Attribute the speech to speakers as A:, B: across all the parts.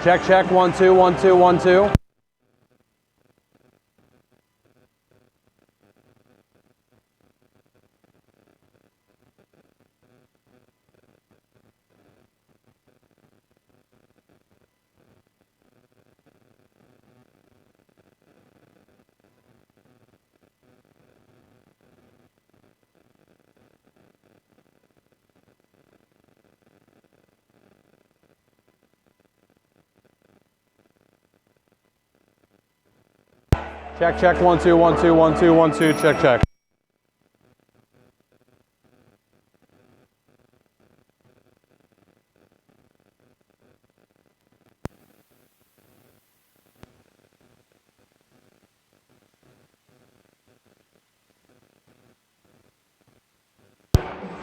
A: Check, check, 1, 2, 1, 2, 1, 2. Check, check, 1, 2, 1, 2, 1, 2, 1, 2, check, check.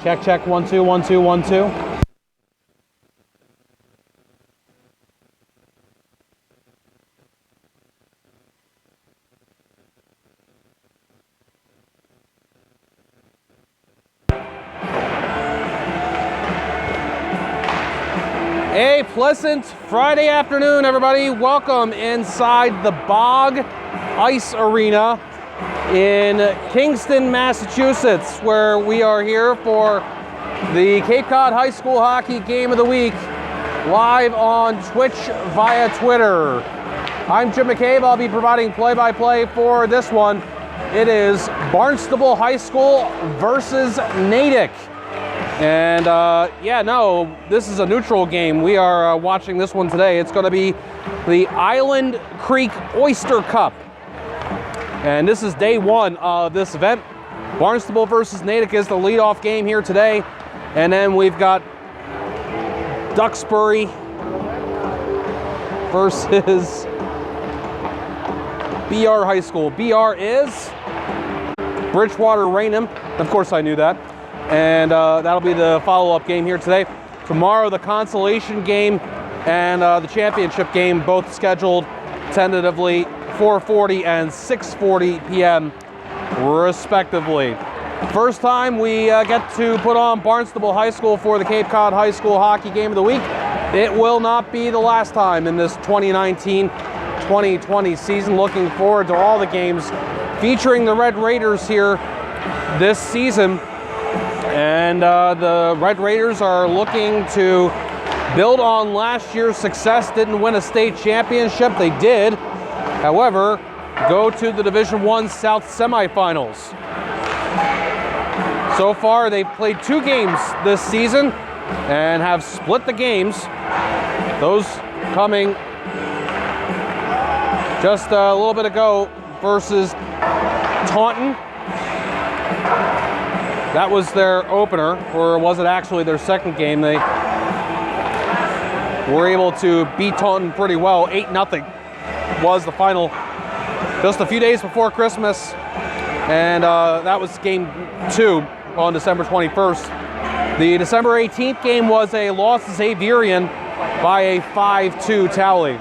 A: Check, check, 1, 2, 1, 2, 1, 2. A pleasant Friday afternoon, everybody. Welcome inside the Bog Ice Arena in Kingston, Massachusetts, where we are here for the Cape Cod High School Hockey Game of the Week, live on Twitch via Twitter. I'm Jim McCabe. I'll be providing play-by-play for this one. It is Barnstable High School versus Natick. And yeah, no, this is a neutral game. We are watching this one today. It's going to be the Island Creek Oyster Cup. And this is day one of this event. Barnstable versus Natick is the leadoff game here today. And then we've got Duxbury versus BR High School. BR is Bridgewater Raynham. Of course I knew that. And that'll be the follow-up game here today. Tomorrow, the consolation game and the championship game, both scheduled tentatively 4:40 and 6:40 p.m. respectively. First time we get to put on Barnstable High School for the Cape Cod High School Hockey Game of the Week. It will not be the last time in this 2019-2020 season. Looking forward to all the games featuring the Red Raiders here this season. And the Red Raiders are looking to build on last year's success. Didn't win a state championship. They did, however, go to the Division I South semifinals. So far, they've played 2 games this season and have split the games. Those coming just a little bit ago versus Taunton. That was their opener, or was it actually their second game? They were able to beat Taunton pretty well. 8-0 was the final just a few days before Christmas. And that was game 2 on December 21st. The December 18th game was a loss to Xaverian by a 5-2 tally.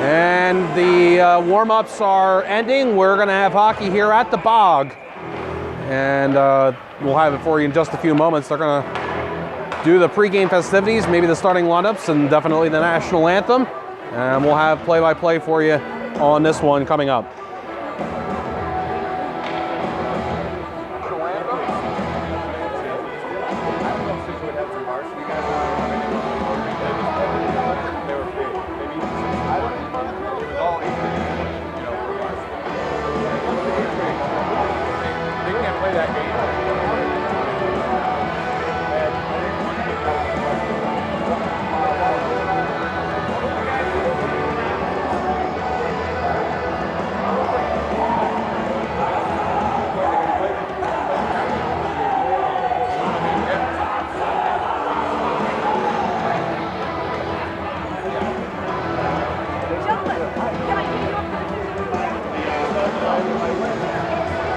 A: And the warm-ups are ending. We're going to have hockey here at the Bog. And we'll have it for you in just a few moments. They're going to do the pregame festivities, maybe the starting lineups, and definitely the national anthem. And we'll have play-by-play for you on this one coming up.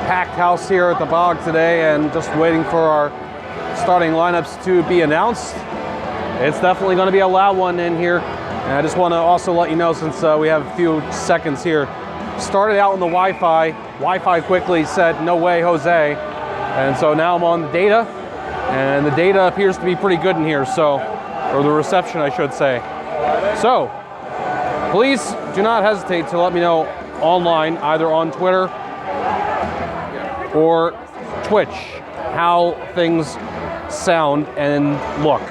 A: Packed house here at the Bog today, and just waiting for our starting lineups to be announced. It's definitely going to be a loud one in here. And I just want to also let you know, since we have a few seconds here, started out on the Wi-Fi. Wi-Fi quickly said, "No way, Jose." And so now I'm on the data, and the data appears to be pretty good in here, so, or the reception, I should say. So, please do not hesitate to let me know online, either on Twitter or Twitch, how things sound and look.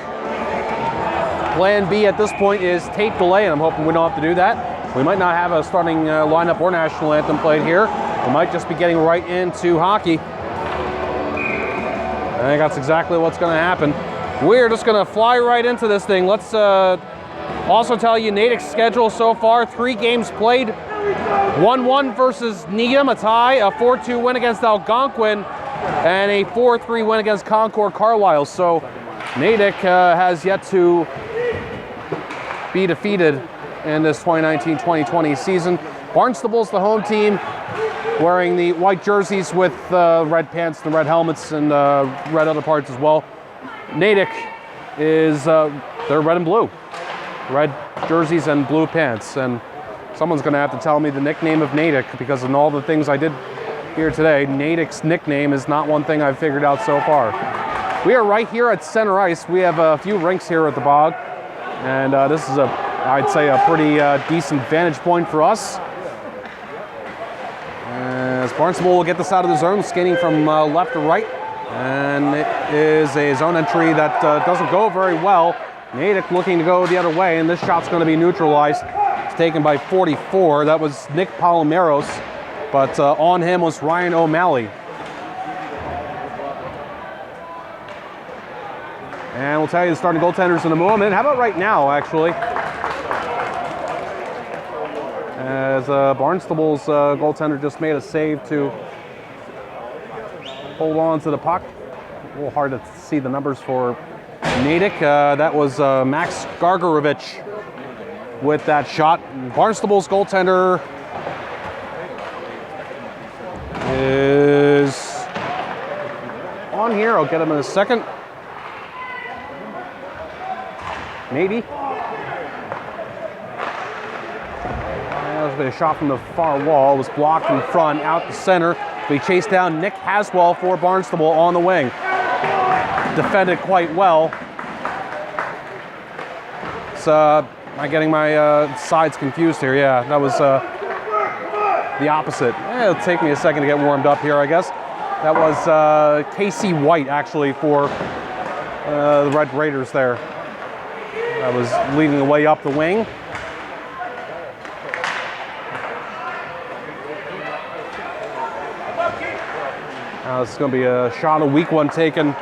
A: Plan B at this point is tape delay, and I'm hoping we don't have to do that. We might not have a starting lineup or national anthem played here. We might just be getting right into hockey. I think that's exactly what's going to happen. We're just going to fly right into this thing. Let's also tell you Natick's schedule so far. 3 games played. 1-1 versus Needham, a tie. A 4-2 win against Algonquin. And a 4-3 win against Concord Carlisle. So Natick has yet to be defeated in this 2019-2020 season. Barnstable's the home team, wearing the white jerseys with red pants and red helmets and red other parts as well. Natick is, they're red and blue. Red jerseys and blue pants. And someone's going to have to tell me the nickname of Natick, because in all the things I did here today, Natick's nickname is not one thing I've figured out so far. We are right here at center ice. We have a few rinks here at the Bog. And this is, I'd say, a pretty decent vantage point for us. As Barnstable will get this out of the zone, skating from left to right. And it is a zone entry that doesn't go very well. Natick looking to go the other way, and this shot's going to be neutralized. It's taken by 44. That was Nick Palomeros, but on him was Ryan O'Malley. And we'll tell you the starting goaltenders in a moment. How about right now, actually? As Barnstable's goaltender just made a save to hold on to the puck. A little hard to see the numbers for Natick. That was Max Gargarovich with that shot. Barnstable's goaltender is on here. I'll get him in a second. Maybe. That was a shot from the far wall. It was blocked in front, out the center. We chased down Nick Haswell for Barnstable on the wing. Defended quite well. So, am I getting my sides confused here? Yeah, that was the opposite. It'll take me a second to get warmed up here, I guess. That was Casey White, actually, for the Red Raiders there. That was leading the way up the wing. This is going to be a shot, a weak one taken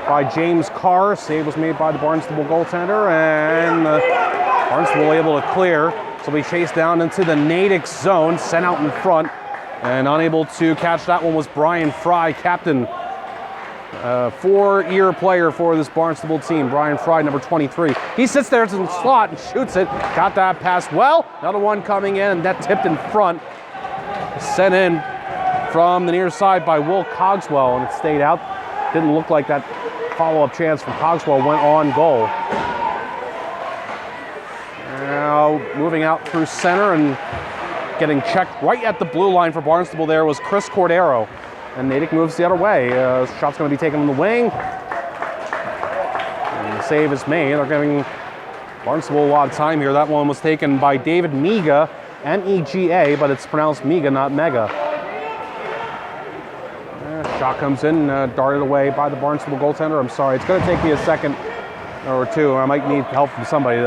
A: by James Carr. Save was made by the Barnstable goaltender, and Barnstable able to clear. So we chased down into the Natick zone, sent out in front, and unable to catch that one was Brian Fry, captain. 4-year player for this Barnstable team, Brian Fry, number 23. He sits there in the slot and shoots it. Got that pass well. Another one coming in, and that tipped in front. Sent in from the near side by Will Cogswell, and it stayed out. Didn't look like that follow-up chance from Cogswell went on goal. Now moving out through center and getting checked right at the blue line for Barnstable there was Chris Cordero. And Natick moves the other way. Shot's going to be taken on the wing. And the save is made. They're giving Barnstable a lot of time here. That one was taken by David Mega, M-E-G-A, but it's pronounced Mega, not Mega. Shot comes in, darted away by the Barnstable goaltender. I'm sorry, it's going to take me a second or two. I might need help from somebody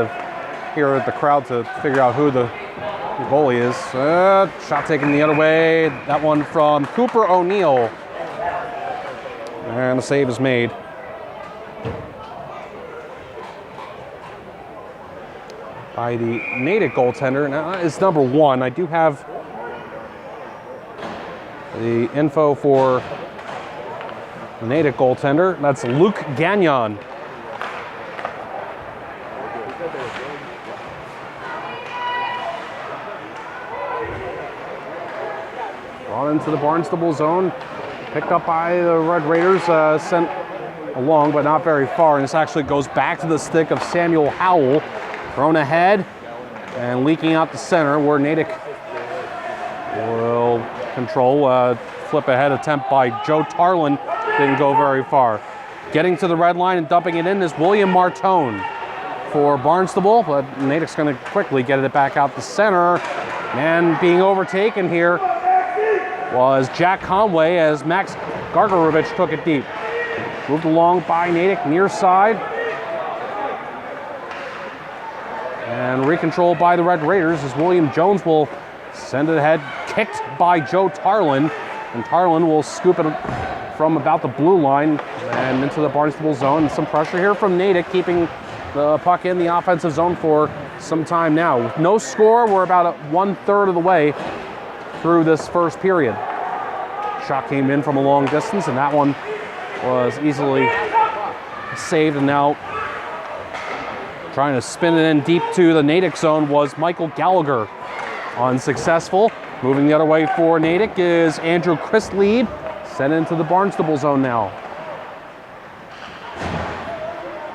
A: here at the crowd to figure out who the goalie is. Shot taken the other way. That one from Cooper O'Neill. And the save is made. By the Natick goaltender. Now it's number 1. I do have the info for the Natick goaltender. That's Luke Gagnon. Brought into the Barnstable zone. Picked up by the Red Raiders. Sent along, but not very far. And this actually goes back to the stick of Samuel Howell. Thrown ahead and leaking out the center where Natick will control. Flip ahead attempt by Joe Tarlin. Didn't go very far. Getting to the red line and dumping it in is William Martone for Barnstable, but Natick's going to quickly get it back out the center. Man being overtaken here was Jack Conway as Max Gargarevich took it deep. Moved along by Natick near side. And recontrolled by the Red Raiders as William Jones will send it ahead. Kicked by Joe Tarlin. And Tarlin will scoop it from about the blue line and into the Barnstable zone. And some pressure here from Natick, keeping the puck in the offensive zone for some time now. With no score, we're about 1/3 of the way through this first period. Shot came in from a long distance, and that one was easily saved. And now trying to spin it in deep to the Natick zone was Michael Gallagher. Unsuccessful. Moving the other way for Natick is Andrew Christlieb. Sent into the Barnstable zone now.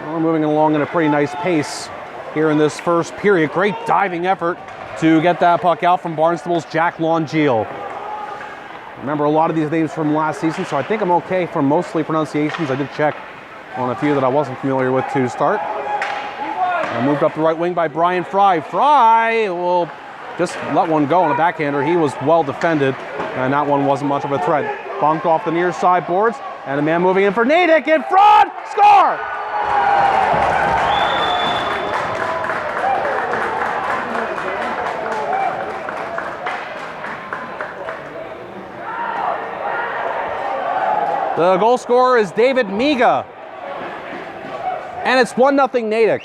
A: We're moving along at a pretty nice pace here in this first period. Great diving effort to get that puck out from Barnstable's Jack Longeal. Remember a lot of these names from last season, so I think I'm okay for mostly pronunciations. I did check on a few that I wasn't familiar with to start. And moved up the right wing by Brian Fry. Fry will just let one go on a backhander. He was well defended, and that one wasn't much of a threat. Bunked off the near side boards, and a man moving in for Natick in front. Score! The goal scorer is David Miga. And it's 1-0 Natick.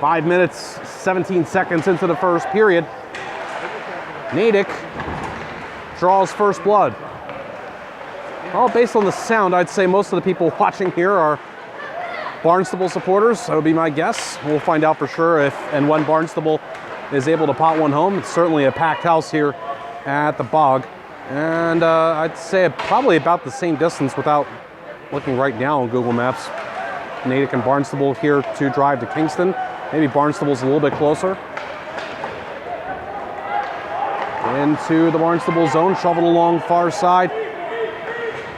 A: Five minutes, 17 seconds into the first period. Natick draws first blood. Well, based on the sound, I'd say most of the people watching here are Barnstable supporters. That would be my guess. We'll find out for sure if and when Barnstable is able to pot one home. It's certainly a packed house here at the Bog. And I'd say probably about the same distance without looking right now on Google Maps. Natick and Barnstable here to drive to Kingston. Maybe Barnstable's a little bit closer. Into the Barnstable zone, shoveled along far side.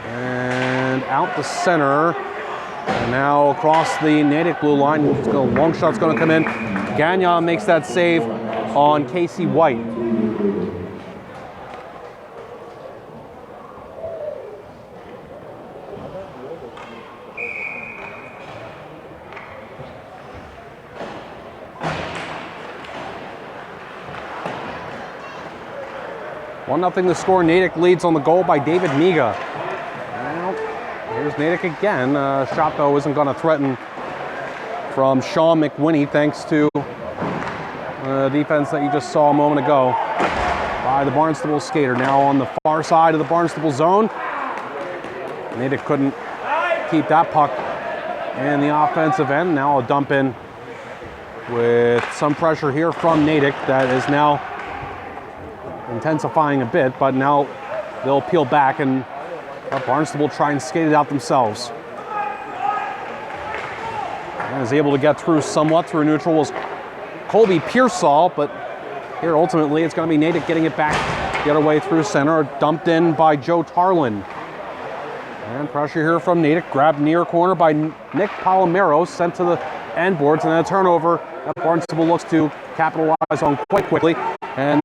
A: And out the center. And now across the Natick blue line. Long shot's going to come in. Gagnon makes that save on Casey White. One nothing to score. Natick leads on the goal by David Miga. Well, here's Natick again. Shot though isn't going to threaten from Sean McWhinney, thanks to the defense that you just saw a moment ago by the Barnstable skater. Now on the far side of the Barnstable zone. Natick couldn't keep that puck in the offensive end. Now a dump in with some pressure here from Natick that is now intensifying a bit, but now they'll peel back and Barnstable try and skate it out themselves. And is able to get through somewhat through neutral was Colby Pearsall, but here ultimately it's going to be Natick getting it back the other way through center, dumped in by Joe Tarlin. And pressure here from Natick, grabbed near corner by Nick Palomero, sent to the end boards, and then a turnover that Barnstable looks to capitalize on quite quickly. And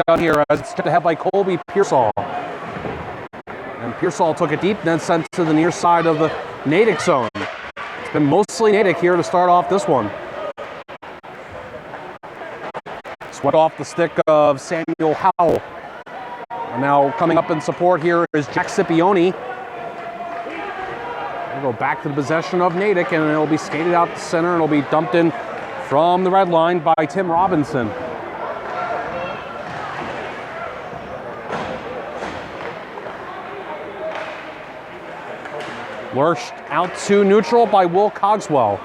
A: down here as it's tipped ahead by Colby Pearsall. And Pearsall took it deep, then sent to the near side of the Natick zone. It's been mostly Natick here to start off this one. Swept off the stick of Samuel Howell. And now coming up in support here is Jack Scipione. We'll go back to the possession of Natick, and it'll be skated out the center, and it'll be dumped in from the red line by Tim Robinson. Lurched out to neutral by Will Cogswell.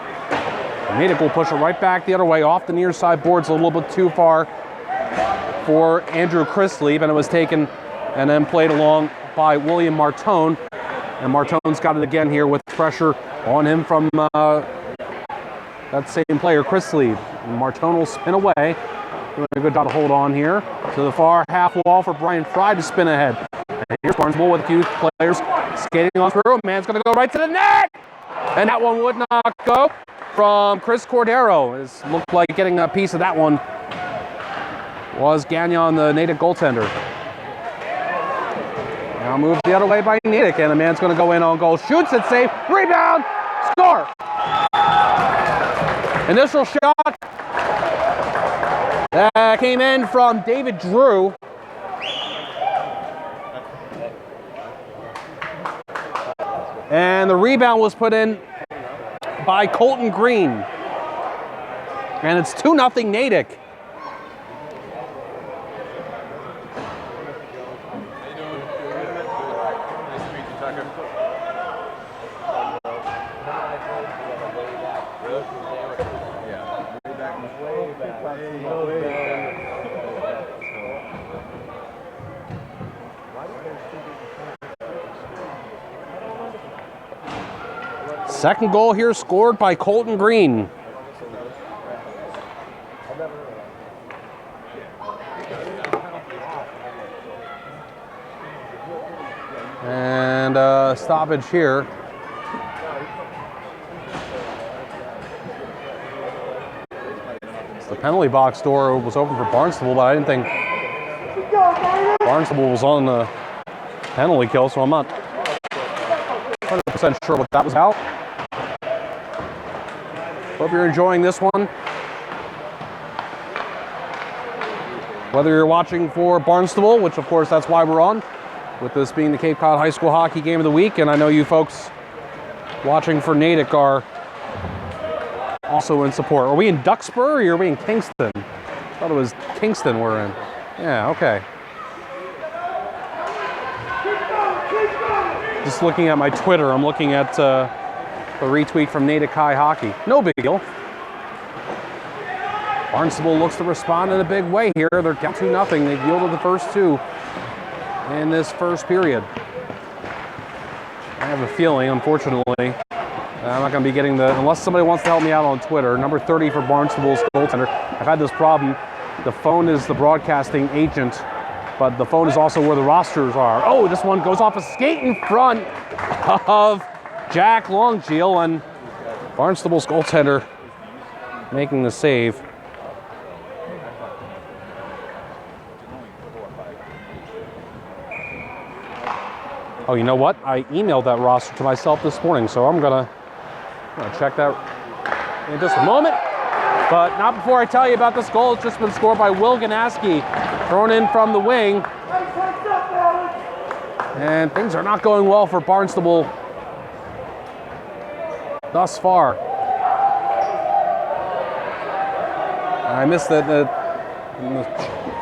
A: Natick will push it right back the other way off the near side boards a little bit too far for Andrew Christlieb, and it was taken and then played along by William Martone. And Martone's got it again here with pressure on him from that same player, Christlieb. And Martone will spin away Doing a good job to hold on here. To the far half wall for Brian Fry to spin ahead. And here's Barnstable with a few players skating on through. Man's going to go right to the net! And that one would not go from Chris Cordero. It looked like getting a piece of that one was Gagnon, the Natick goaltender. Now moved the other way by Natick, and the man's going to go in on goal. Shoots it, save, rebound, score! Initial shot that came in from David Drew. And the rebound was put in by Colton Green. And it's 2-0 Natick. Second goal here scored by Colton Green. And stoppage here. The penalty box door was open for Barnstable, but I didn't think Barnstable was on the penalty kill, so I'm not 100% sure what that was about. Hope you're enjoying this one. Whether you're watching for Barnstable, which of course that's why we're on, with this being the Cape Cod High School Hockey Game of the Week, and I know you folks watching for Natick are also in support. Are we in Duxbury or are we in Kingston? I thought it was Kingston we're in. Yeah, okay. Just looking at my Twitter, I'm looking at the retweet from Natick High Hockey. No big deal. Barnstable looks to respond in a big way here. They're down 2-0. They've yielded the first two in this first period. I have a feeling, unfortunately, I'm not going to be getting unless somebody wants to help me out on Twitter, number 30 for Barnstable's goaltender. I've had this problem. The phone is the broadcasting agent, but the phone is also where the rosters are. Oh, this one goes off a skate in front of Jack Longgiel, and Barnstable's goaltender making the save. Oh, you know what? I emailed that roster to myself this morning, so I'm gonna check that in just a moment. But not before I tell you about this goal. It's just been scored by Will Ganaski, thrown in from the wing. And things are not going well for Barnstable thus far. I missed that the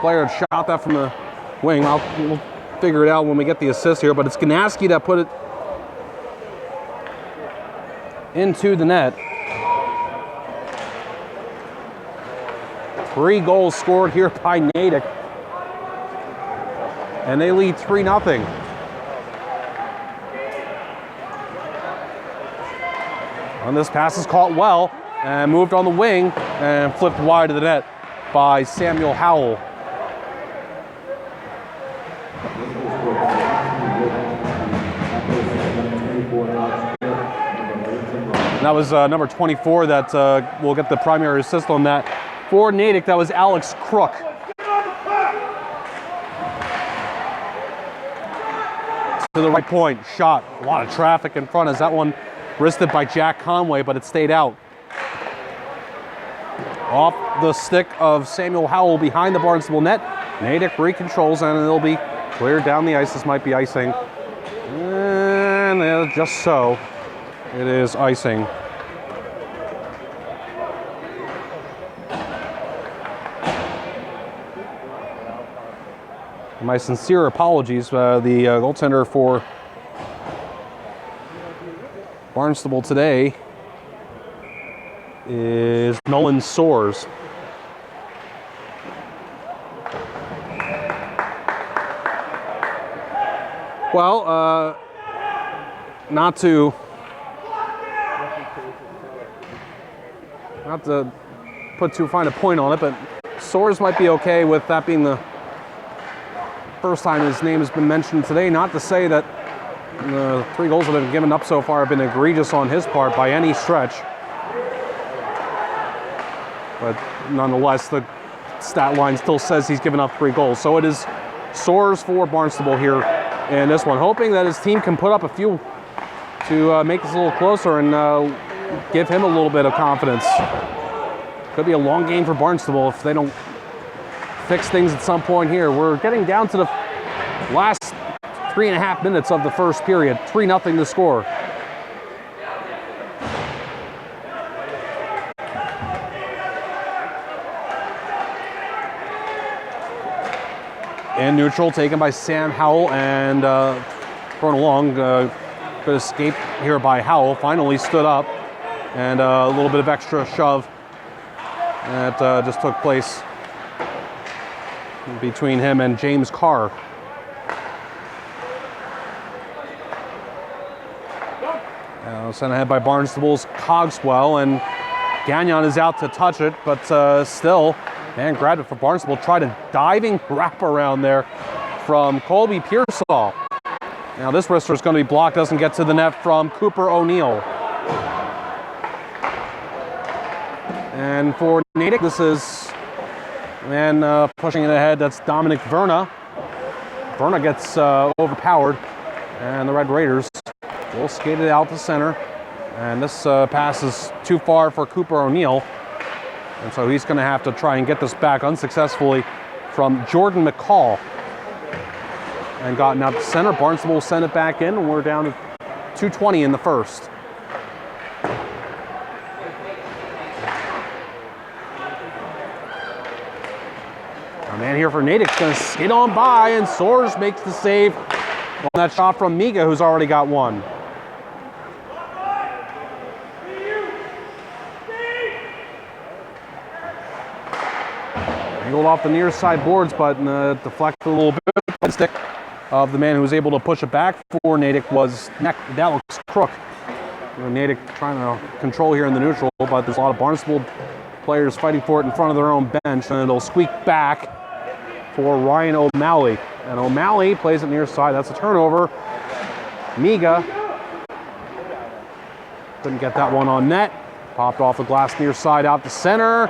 A: player had shot that from the wing. We'll figure it out when we get the assist here, but it's Ganaski that put it into the net. 3 goals scored here by Natick, and they lead 3-0. And this pass is caught well and moved on the wing and flipped wide of the net by Samuel Howell. And that was number 24 that will get the primary assist on that. For Natick, that was Alex Crook. To the right point, shot. A lot of traffic in front as that one wristed by Jack Conway, but it stayed out. Off the stick of Samuel Howell behind the Barnstable net. Natick recontrols and it'll be cleared down the ice. This might be icing. And just so, it is icing. My sincere apologies. The goaltender for Barnstable today is Nolan Soares. Well, not to put too fine a point on it, but Soares might be okay with that being the first time his name has been mentioned today. Not to say that the 3 goals that have been given up so far have been egregious on his part by any stretch. But nonetheless, the stat line still says he's given up 3 goals. So it is Soares for Barnstable here in this one, hoping that his team can put up a few to make this a little closer and give him a little bit of confidence. Could be a long game for Barnstable if they don't fix things at some point here. We're getting down to the last 3.5 minutes of the first period. 3-0 the score. And neutral taken by Sam Howell and thrown along. Good escape here by Howell. Finally stood up and a little bit of extra shove that just took place between him and James Carr. Sent ahead by Barnstable's Cogswell, and Gagnon is out to touch it, but still, man grabbed it for Barnstable. Tried a diving wraparound there from Colby Pearsall. Now this wrister is going to be blocked, doesn't get to the net from Cooper O'Neill. And for Natick, this is man pushing it ahead. That's Dominic Verna. Verna gets overpowered, and the Red Raiders will skate it out to center. And this pass is too far for Cooper O'Neill. And so he's going to have to try and get this back unsuccessfully from Jordan McCall. And gotten out to center. Barnstable will send it back in, and we're down to 2:20 in the first. A man here for Natick's going to skid on by, and Soares makes the save on that shot from Miga, who's already got one. Angled off the near side boards, but deflected a little bit. The stick of the man who was able to push it back for Natick was Dallas Crook. Natick trying to control here in the neutral, but there's a lot of Barnstable players fighting for it in front of their own bench, and it'll squeak back for Ryan O'Malley. And O'Malley plays it near side. That's a turnover. Miga couldn't get that one on net. Popped off the glass near side out to center.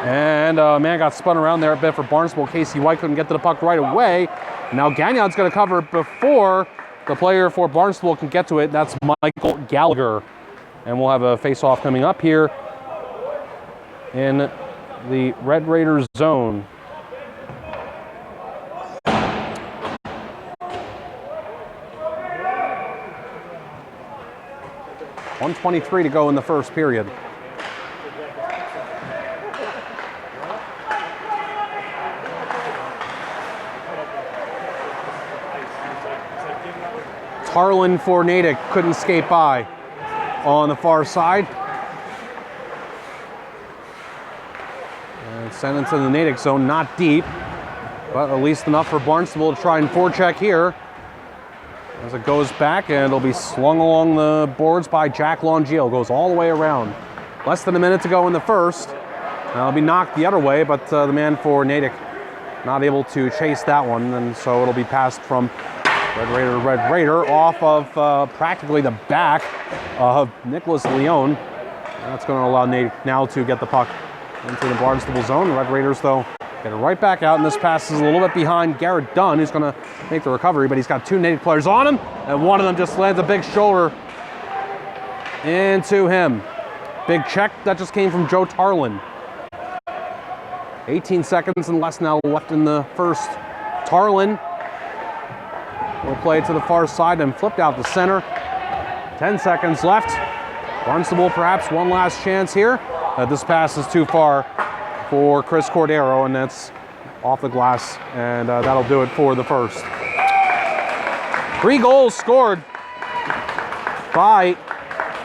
A: And man got spun around there a bit for Barnstable. Casey White couldn't get to the puck right away. Now Gagnon's going to cover it before the player for Barnstable can get to it. That's Michael Gallagher. And we'll have a face-off coming up here in the Red Raiders zone. .123 to go in the first period. Harlan for Natick couldn't skate by on the far side. And sent into the Natick zone, not deep, but at least enough for Barnstable to try and forecheck here. As it goes back, and it'll be slung along the boards by Jack Longiel. Goes all the way around. Less than a minute to go in the first. Now it'll be knocked the other way, but the man for Natick not able to chase that one, and so it'll be passed from Red Raider off of practically the back of Nicholas Leone. That's going to allow Natick now to get the puck into the Barnstable zone. The Red Raiders, though, get it right back out, and this pass is a little bit behind Garrett Dunn, who's going to make the recovery, but he's got 2 Natick players on him, and one of them just lands a big shoulder into him. Big check that just came from Joe Tarlin. 18 seconds and less now left in the first. Tarlin will play it to the far side and flipped out the center. 10 seconds left. Barnstable perhaps one last chance here. This pass is too far for Chris Cordero, and that's off the glass, and that'll do it for the first. 3 goals scored by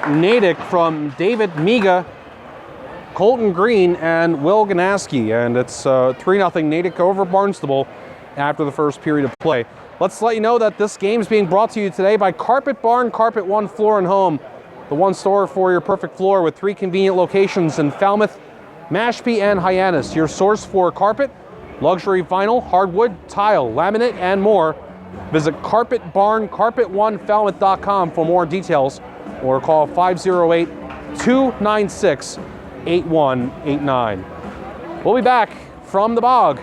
A: Natick from David Miga, Colton Green, and Will Ganaski, and it's 3-0 Natick over Barnstable after the first period of play. Let's let you know that this game is being brought to you today by Carpet Barn, Carpet One Floor and Home, the one store for your perfect floor with 3 convenient locations in Falmouth, Mashpee and Hyannis, your source for carpet, luxury vinyl, hardwood, tile, laminate, and more. Visit Carpet Barn, carpet1falmouth.com for more details, or call 508-296-8189. We'll be back from the bog.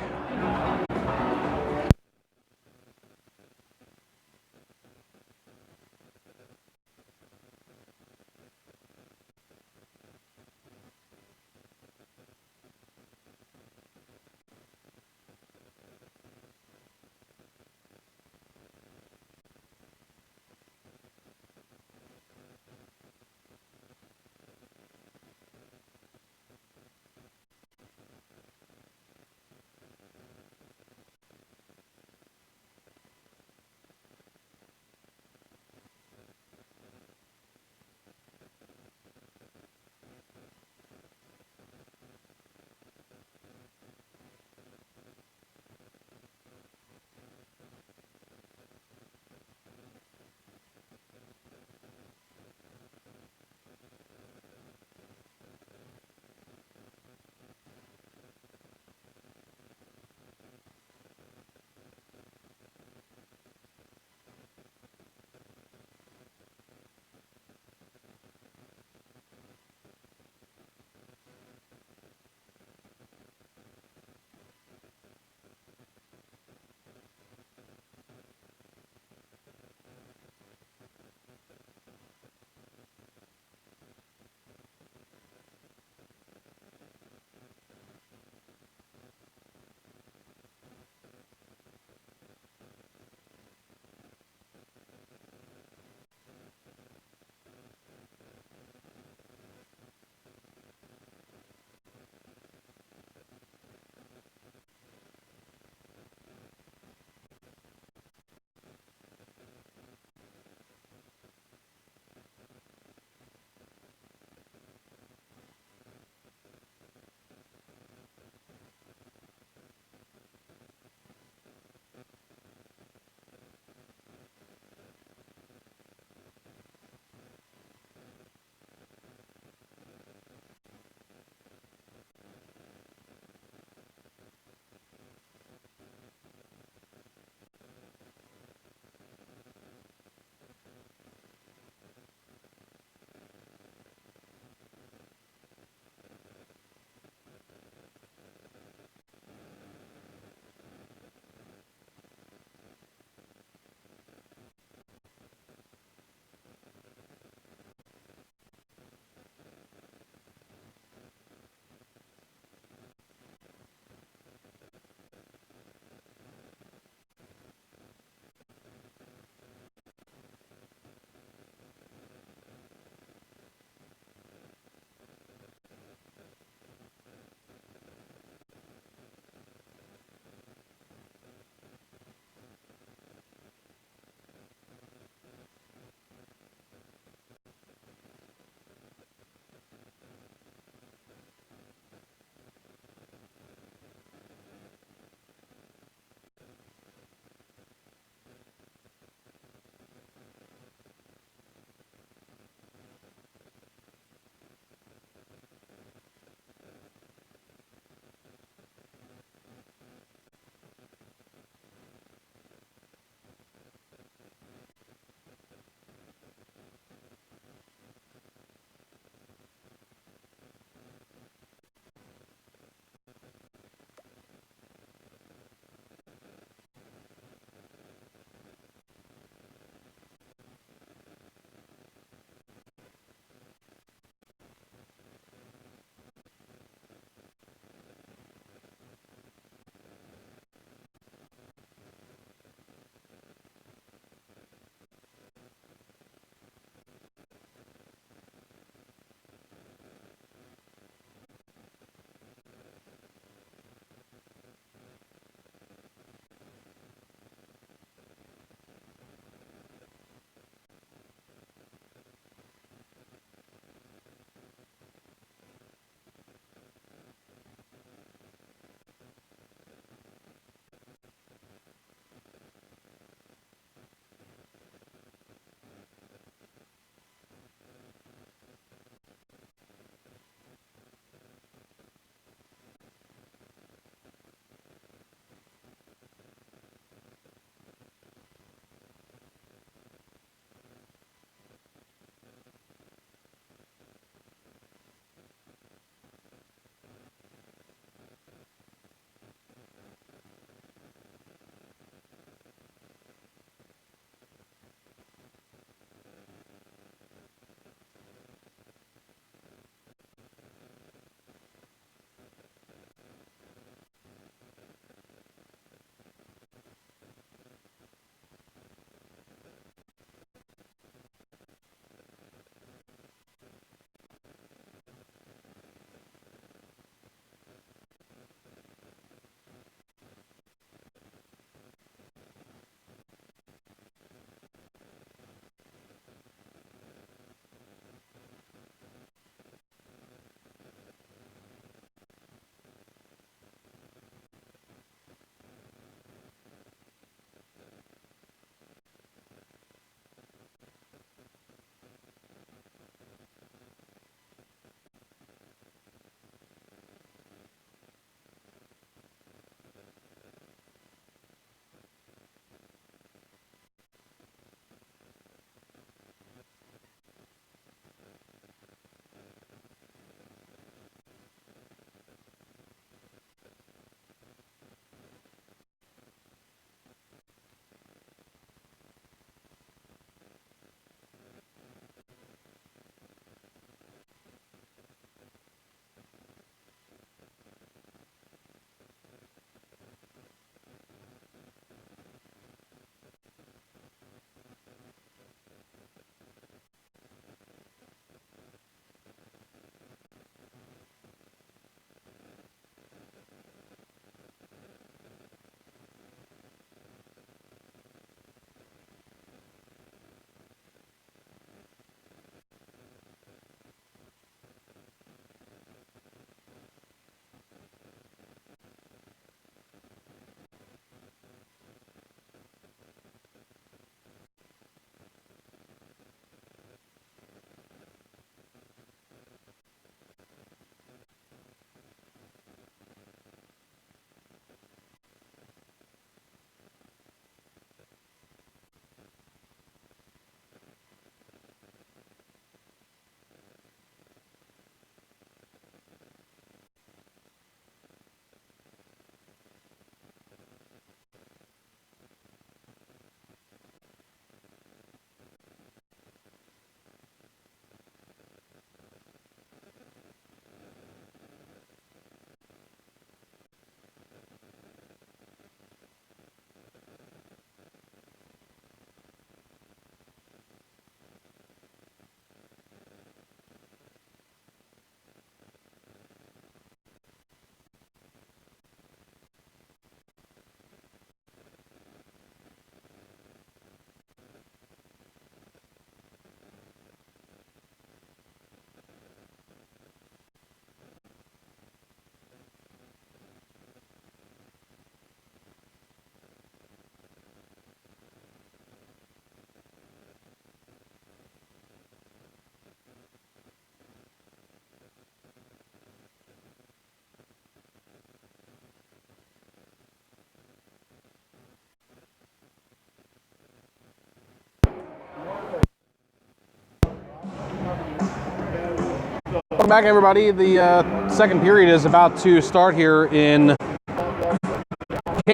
A: back, everybody. The second period is about to start here in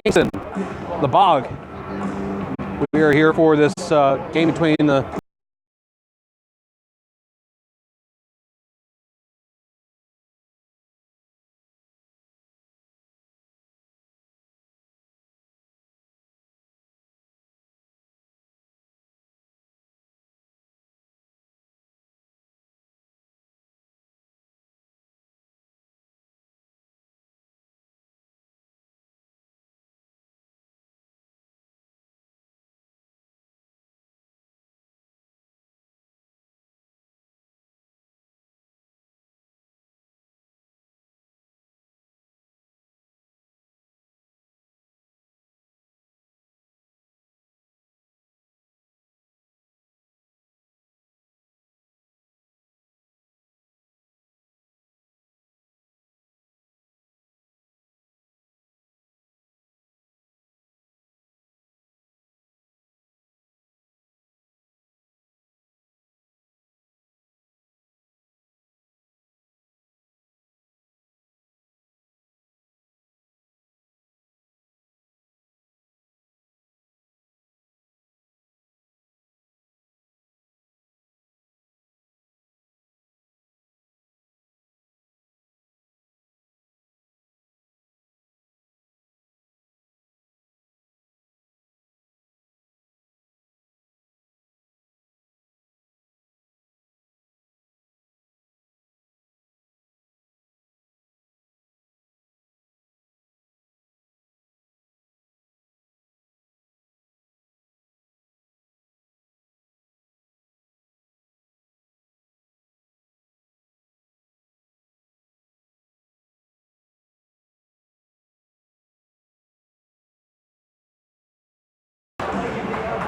A: Kingston, the Bog. We are here for this game between the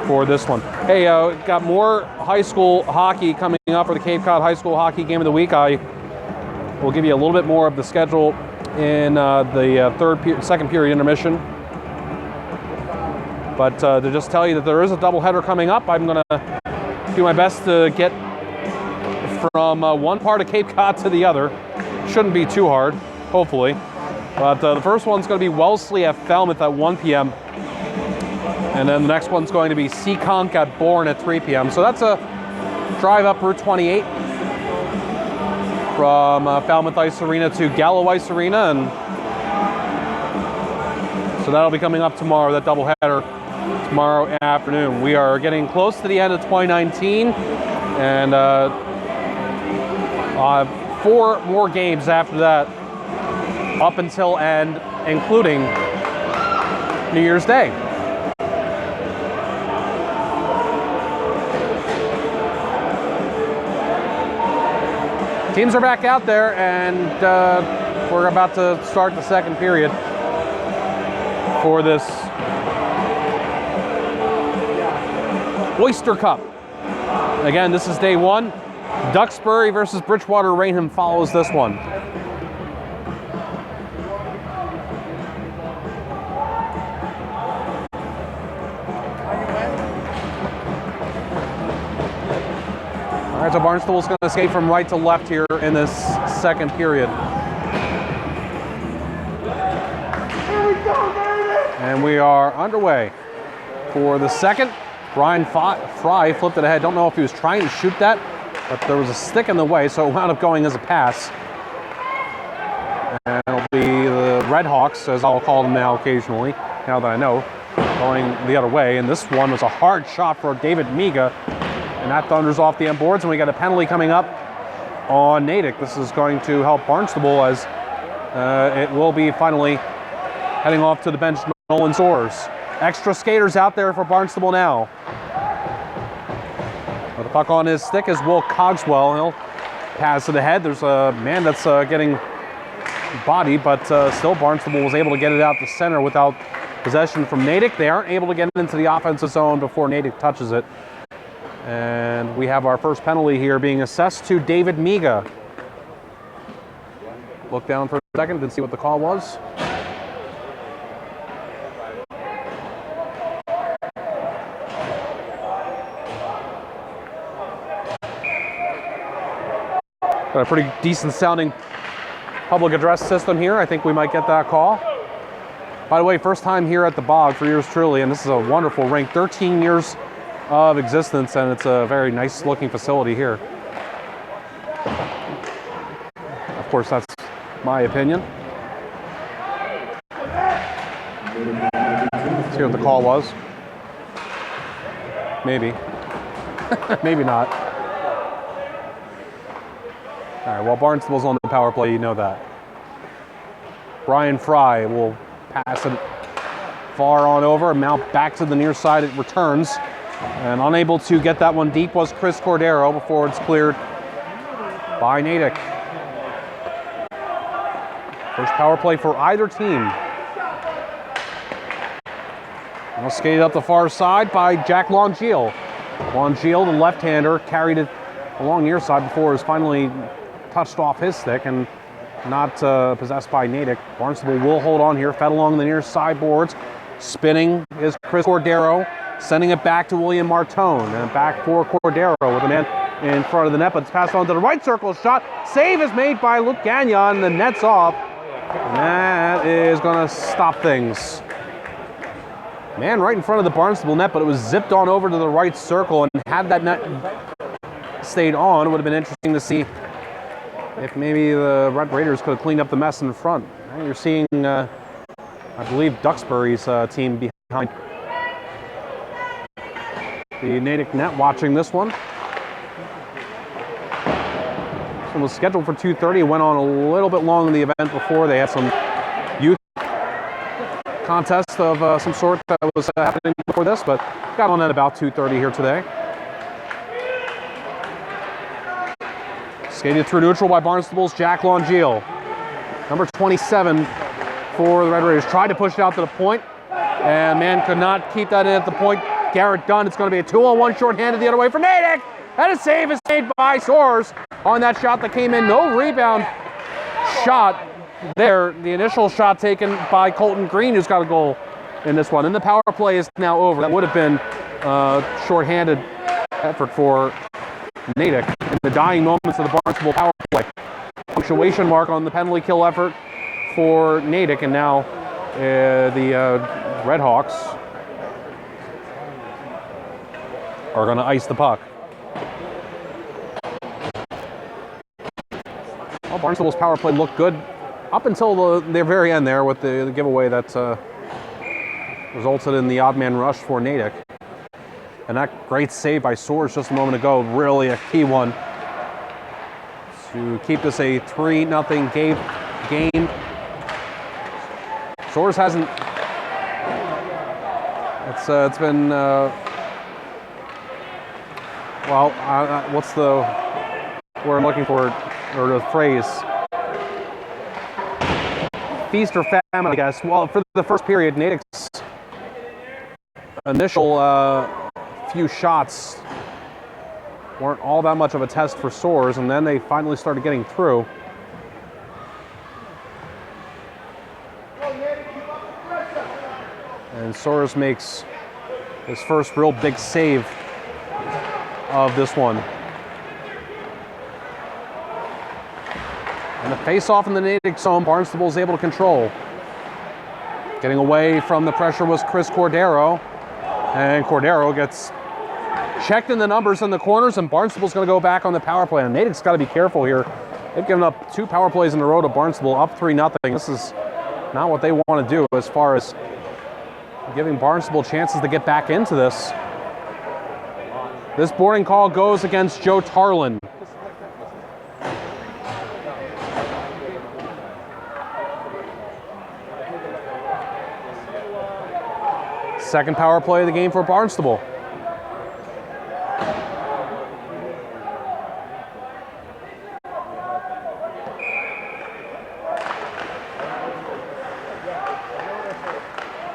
A: for this one. Hey, got more high school hockey coming up for the Cape Cod High School Hockey Game of the Week. I will give you a little bit more of the schedule in the second period intermission. But to just tell you that there is a doubleheader coming up, I'm going to do my best to get from one part of Cape Cod to the other. Shouldn't be too hard, hopefully. But the first one's going to be Wellesley at Falmouth at 1 p.m. And then the next one's going to be Seekonk at Bourne at 3 p.m. So that's a drive up Route 28 from Falmouth Ice Arena to Gallo Ice Arena. And so that'll be coming up tomorrow, that doubleheader tomorrow afternoon. We are getting close to the end of 2019. And 4 more games after that up until and including New Year's Day. Teams are back out there, and we're about to start the second period for this Oyster Cup. Again, this is day 1. Duxbury versus Bridgewater Raynham follows this one. All right, so Barnstable's going to skate from right to left here in this second period.
B: Here we go, baby!
A: And we are underway for the second. Brian Fry flipped it ahead. Don't know if he was trying to shoot that, but there was a stick in the way, so it wound up going as a pass. And it'll be the Red Hawks, as I'll call them now occasionally, now that I know, going the other way. And this one was a hard shot for David Miga. And that thunders off the end boards, and we got a penalty coming up on Natick. This is going to help Barnstable as it will be finally heading off to the bench, Nolan Soares. Extra skaters out there for Barnstable now. With the puck on his stick is Will Cogswell. He'll pass to the head. There's a man that's getting bodied, but still Barnstable was able to get it out the center without possession from Natick. They aren't able to get it into the offensive zone before Natick touches it. And we have our first penalty here being assessed to David Miga. Look down for a second and see what the call was. Got a pretty decent sounding public address system here. I think we might get that call. By the way, first time here at the Bog for yours truly, and this is a wonderful rink. 13 years of existence, and it's a very nice looking facility here. Of course, that's my opinion. Let's see what the call was. Maybe. Maybe not. All right, well, Barnstable's on the power play, you know that. Brian Fry will pass it far on over, mount back to the near side, it returns. And unable to get that one deep was Chris Cordero before it's cleared by Natick. First power play for either team. Now skated up the far side by Jack Longeal. Longeal, the left-hander, carried it along near side before it was finally touched off his stick and not possessed by Natick. Barnstable will hold on here, fed along the near side boards. Spinning is Chris Cordero, sending it back to William Martone. And back for Cordero with a man in front of the net, but it's passed on to the right circle shot. Save is made by Luke Gagnon, the net's off. And that is going to stop things. Man right in front of the Barnstable net, but it was zipped on over to the right circle, and had that net stayed on, it would have been interesting to see if maybe the Red Raiders could have cleaned up the mess in front. Now you're seeing, I believe, Duxbury's team behind the Natick net watching this one. This one was scheduled for 2:30. It went on a little bit long in the event before. They had some youth contest of some sort that was happening before this, but got on at about 2:30 here today. Skated through neutral by Barnstable's Jack Longeal. Number 27 for the Red Raiders. Tried to push it out to the point, and man could not keep that in at the point. Garrett Dunn, it's going to be a 2-on-1 shorthanded the other way for Natick. And a save is made by Soares on that shot that came in. No rebound shot there. The initial shot taken by Colton Green, who's got a goal in this one. And the power play is now over. That would have been a shorthanded effort for Natick in the dying moments of the Barnstable power play. Punctuation mark on the penalty kill effort for Natick, and now the Redhawks are going to ice the puck. Well, Barnstable's power play looked good up until the very end there with the giveaway that resulted in the odd man rush for Natick. And that great save by Soares just a moment ago, really a key one to keep this a 3-0 game. Soares hasn't. It's been what's the word I'm looking for, or the phrase? Feast or famine, I guess. Well, for the first period, Natick's initial few shots weren't all that much of a test for Soares, and then they finally started getting through. And Soares makes his first real big save of this one. And the face-off in the Natick zone, Barnstable is able to control. Getting away from the pressure was Chris Cordero, and Cordero gets checked in the numbers in the corners, and Barnstable's going to go back on the power play. And Natick's got to be careful here. They've given up 2 power plays in a row to Barnstable, up 3-0. This is not what they want to do as far as giving Barnstable chances to get back into this. This boarding call goes against Joe Tarlin. Second power play of the game for Barnstable.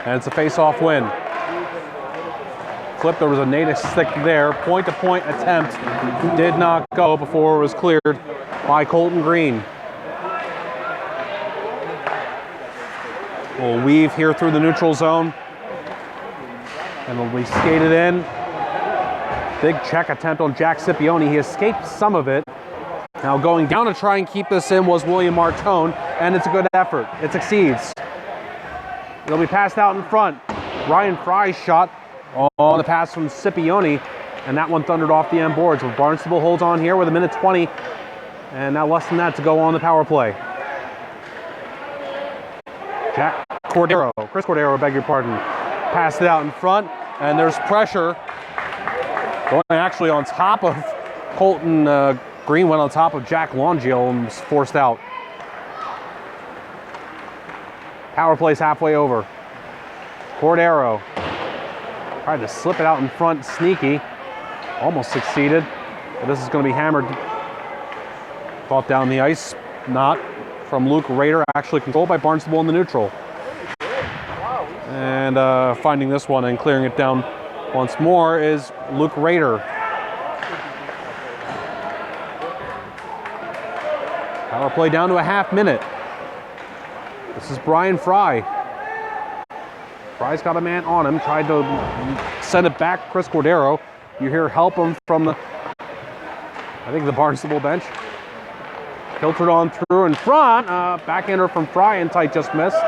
A: And it's a face-off win. Flip, there was a Natick stick there. Point-to-point attempt did not go before it was cleared by Colton Green. We'll weave here through the neutral zone. And will be skated in. Big check attempt on Jack Scipione. He escaped some of it. Now going down to try and keep this in was William Martone, and it's a good effort. It succeeds. It'll be passed out in front. Ryan Fry's shot on the pass from Scipione, and that one thundered off the end boards. But Barnstable holds on here with 1:20, and now less than that to go on the power play. Chris Cordero, beg your pardon, passed it out in front, and there's pressure going actually on top of Colton Green, went on top of Jack Longiel and was forced out. Power play's halfway over. Cordero tried to slip it out in front, sneaky, almost succeeded, but this is going to be hammered. Fought down the ice, not from Luke Rader, actually controlled by Barnstable in the neutral. And finding this one and clearing it down once more is Luke Rader. Power play down to a half minute. This is Brian Fry. Fry's got a man on him, tried to send it back. Chris Cordero, you hear help him from the, I think the Barnstable bench. Filtered on through in front, backhander from Fry and tight just missed.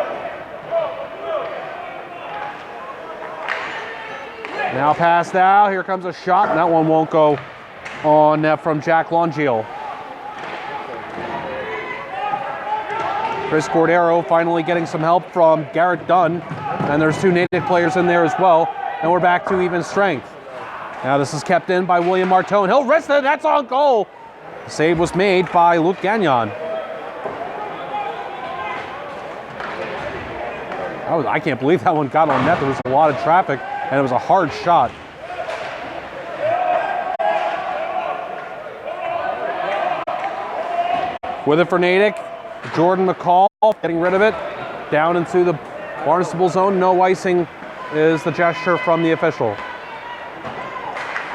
A: Now passed out, here comes a shot, and that one won't go on net from Jack Longiel. Chris Cordero finally getting some help from Garrett Dunn, and there's two Natick players in there as well, and we're back to even strength. Now this is kept in by William Martone. He'll wrist it, that's on goal. The save was made by Luke Gagnon. I can't believe that one got on net. There was a lot of traffic, and it was a hard shot. With it for Natick, Jordan McCall getting rid of it. Down into the Barnstable zone. No icing is the gesture from the official.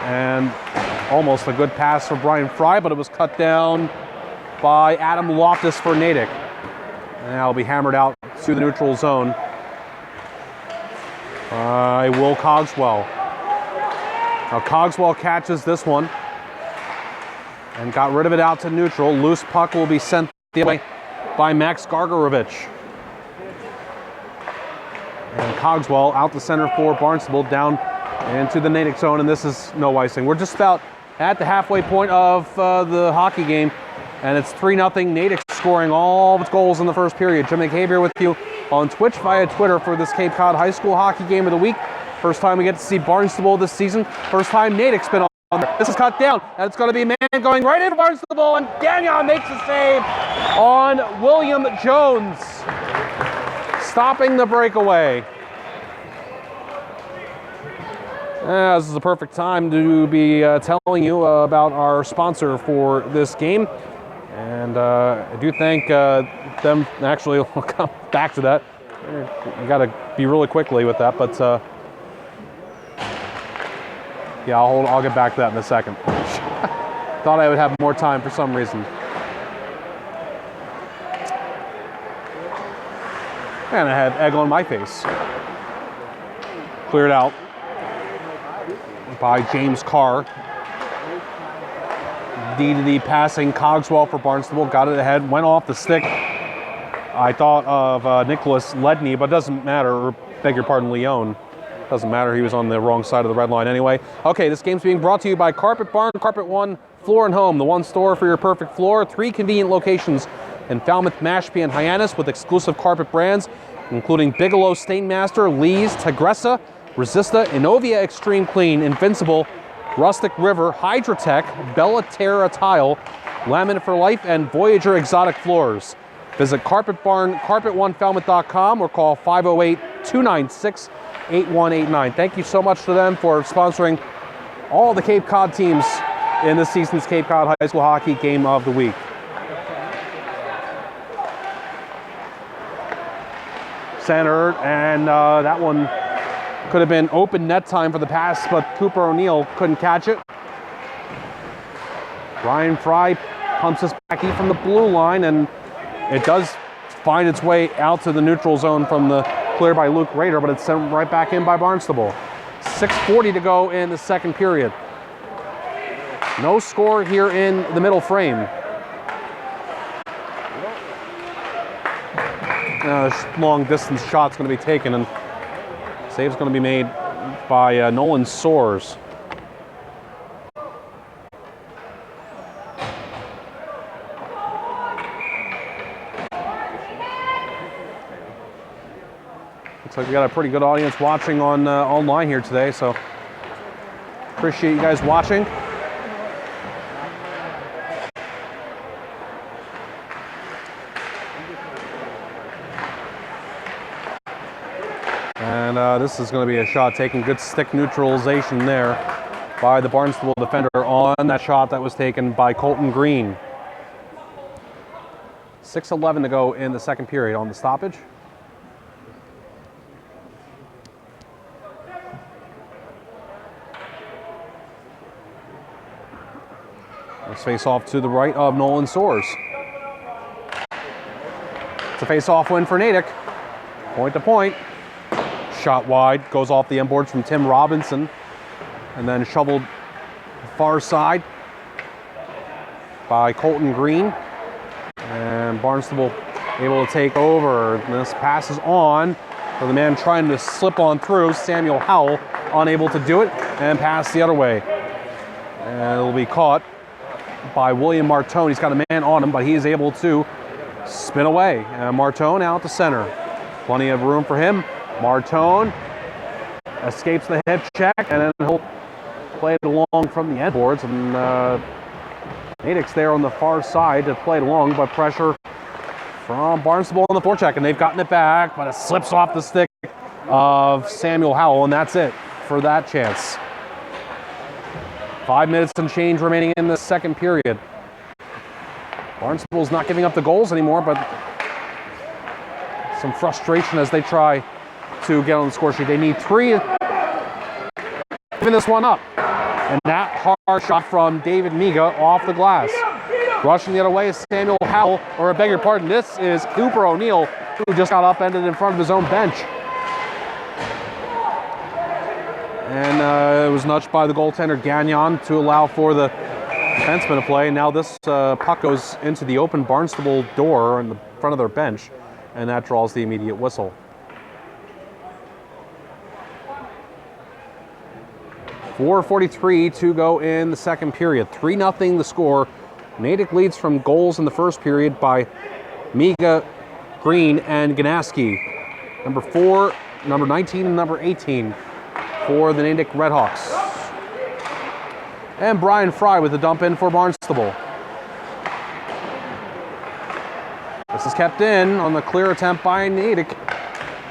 A: And almost a good pass for Brian Fry, but it was cut down by Adam Loftus for Natick. And now it'll be hammered out to the neutral zone by Will Cogswell. Now Cogswell catches this one and got rid of it out to neutral. Loose puck will be sent the other way by Max Gargarovich. And Cogswell out the center for Barnstable, down into the Natick zone, and this is no icing. We're just about at the halfway point of the hockey game, and it's 3-0. Natick scoring all of its goals in the first period. Jim McCabe here with you on Twitch via Twitter for this Cape Cod High School Hockey Game of the Week. First time we get to see Barnstable this season. First time Natick's been on there. This is cut down, and it's going to be a man going right into Barnstable, and Gagnon makes a save on William Jones, stopping the breakaway. This is a perfect time to be telling you about our sponsor for this game. And I do thank them. Actually, we'll come back to that. You got to be really quickly with that, but yeah, I'll get back to that in a second. Thought I would have more time for some reason. And I had egg on my face. Cleared out by James Carr. D to the passing. Cogswell for Barnstable. Got it ahead. Went off the stick. I thought of Nicholas Ledney, but it doesn't matter. Or, beg your pardon, Leone. Doesn't matter. He was on the wrong side of the red line anyway. Okay, this game's being brought to you by Carpet Barn, Carpet One, Floor and Home. The one store for your perfect floor. 3 convenient locations in Falmouth, Mashpee, and Hyannis with exclusive carpet brands, including Bigelow Stainmaster, Lee's, Tigressa, Resista, Innovia Extreme Clean, Invincible, Rustic River, Hydrotech, Bella Terra Tile, Laminate for Life, and Voyager Exotic Floors. Visit Carpet Barn, carpet1falmouth.com, or call 508-296-8189. Thank you so much to them for sponsoring all the Cape Cod teams in this season's Cape Cod High School Hockey Game of the Week. Centered, and that one could have been open net time for the pass, but Cooper O'Neill couldn't catch it. Ryan Fry pumps this back from the blue line, and it does find its way out to the neutral zone from the clear by Luke Rader, but it's sent right back in by Barnstable. 6:40 to go in the second period. No score here in the middle frame. long distance shot's going to be taken, and save's going to be made by Nolan Soares. Looks like we got a pretty good audience watching on online here today, so appreciate you guys watching. And this is going to be a shot taking good stick neutralization there by the Barnstable defender on that shot that was taken by Colton Green. 6:11 to go in the second period on the stoppage. Let's face off to the right of Nolan Soares. It's a face-off win for Natick. Point to point. Shot wide, goes off the inboards from Tim Robinson, and then shoveled far side by Colton Green. And Barnstable able to take over. And this passes on for the man trying to slip on through, Samuel Howell, unable to do it, and pass the other way. And it'll be caught by William Martone. He's got a man on him, but he is able to spin away. And Martone out to center. Plenty of room for him. Martone escapes the hip check, and then he'll play it along from the end boards. And Natick's there on the far side to play it along, but pressure from Barnstable on the forecheck, and they've gotten it back, but it slips off the stick of Samuel Howell, and that's it for that chance. 5 minutes and change remaining in the second period. Barnstable's not giving up the goals anymore, but some frustration as they try to get on the score sheet. They need 3, giving this one up. And that hard shot from David Miga off the glass. Rushing the other way is Samuel Howell, or I beg your pardon, this is Cooper O'Neill, who just got upended in front of his own bench. And it was nudged by the goaltender Gagnon to allow for the defenseman to play. Now this puck goes into the open Barnstable door in the front of their bench, and that draws the immediate whistle. .4:43 to go in the second period. 3-0 the score. Natick leads from goals in the first period by Miga, Green, and Ganaski. Number 4, number 19, and number 18 for the Natick Redhawks. And Brian Fry with the dump in for Barnstable. This is kept in on the clear attempt by Natick.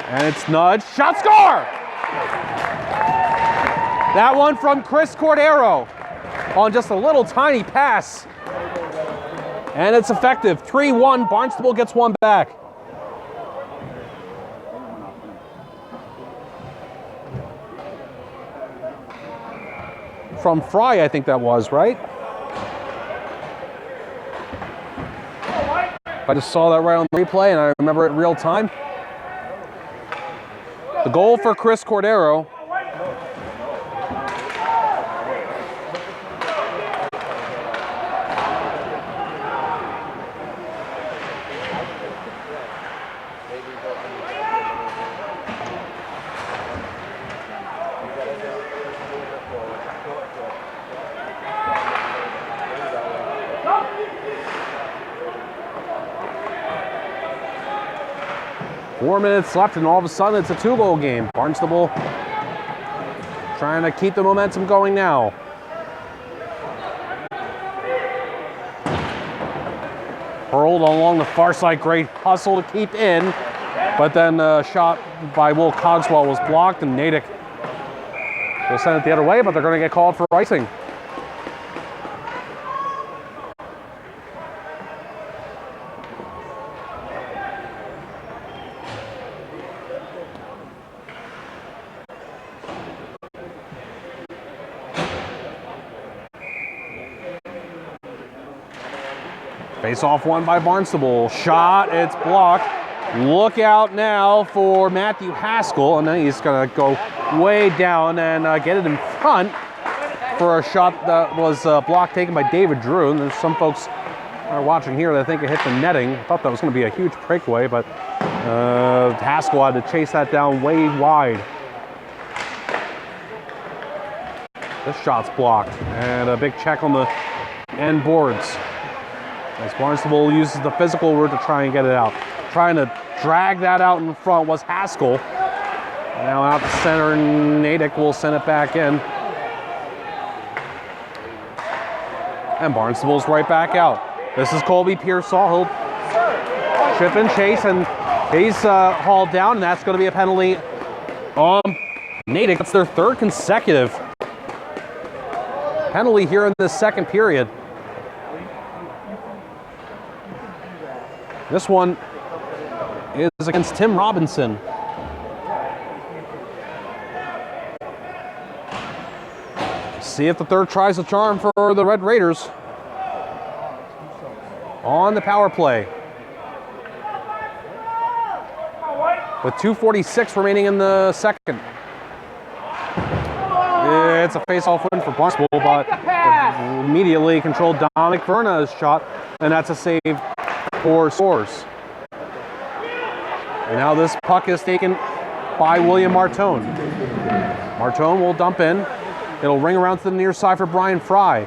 A: And it's nudged. Shot, score! That one from Chris Cordero on just a little tiny pass. And it's effective. 3-1. Barnstable gets one back. From Fry, I think that was, right? I just saw that right on the replay, and I remember it in real time. The goal for Chris Cordero. Four minutes left, and all of a sudden it's a 2-goal game. Barnstable trying to keep the momentum going now. Hurled along the far side, great hustle to keep in, but then a shot by Will Cogswell was blocked, and Natick will send it the other way, but they're going to get called for icing. Face-off won by Barnstable. Shot, it's blocked. Look out now for Matthew Haskell, and then he's going to go way down and get it in front for a shot that was blocked taken by David Drew. And there's some folks are watching here that think it hit the netting. I thought that was going to be a huge breakaway, but Haskell had to chase that down way wide. This shot's blocked, and a big check on the end boards. As Barnstable uses the physical route to try and get it out. Trying to drag that out in front was Haskell. Now out the center, Natick will send it back in. And Barnstable's right back out. This is Colby Pearsall. He'll chip and chase, and he's hauled down, and that's going to be a penalty on Natick. That's their third consecutive penalty here in this second period. This one is against Tim Robinson. See if the third tries the charm for the Red Raiders on the power play. With 2:46 remaining in the second. It's a face-off win for Barnstable, but immediately controlled Dominic Verna's shot, and that's a save for scores. And now this puck is taken by William Martone. Martone will dump in. It'll ring around to the near side for Brian Fry.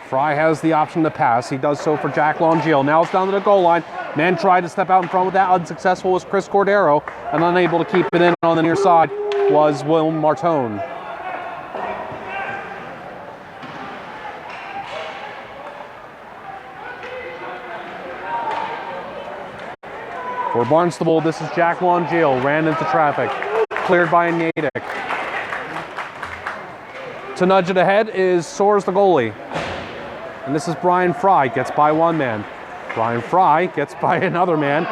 A: Fry has the option to pass. He does so for Jack Longiel. Now it's down to the goal line. Man tried to step out in front with that. Unsuccessful was Chris Cordero. And unable to keep it in on the near side was William Martone. For Barnstable, this is Jack Longiel. Ran into traffic. Cleared by Natick. To nudge it ahead is Soares, the goalie. And this is Brian Fry. Gets by one man. Brian Fry gets by another man.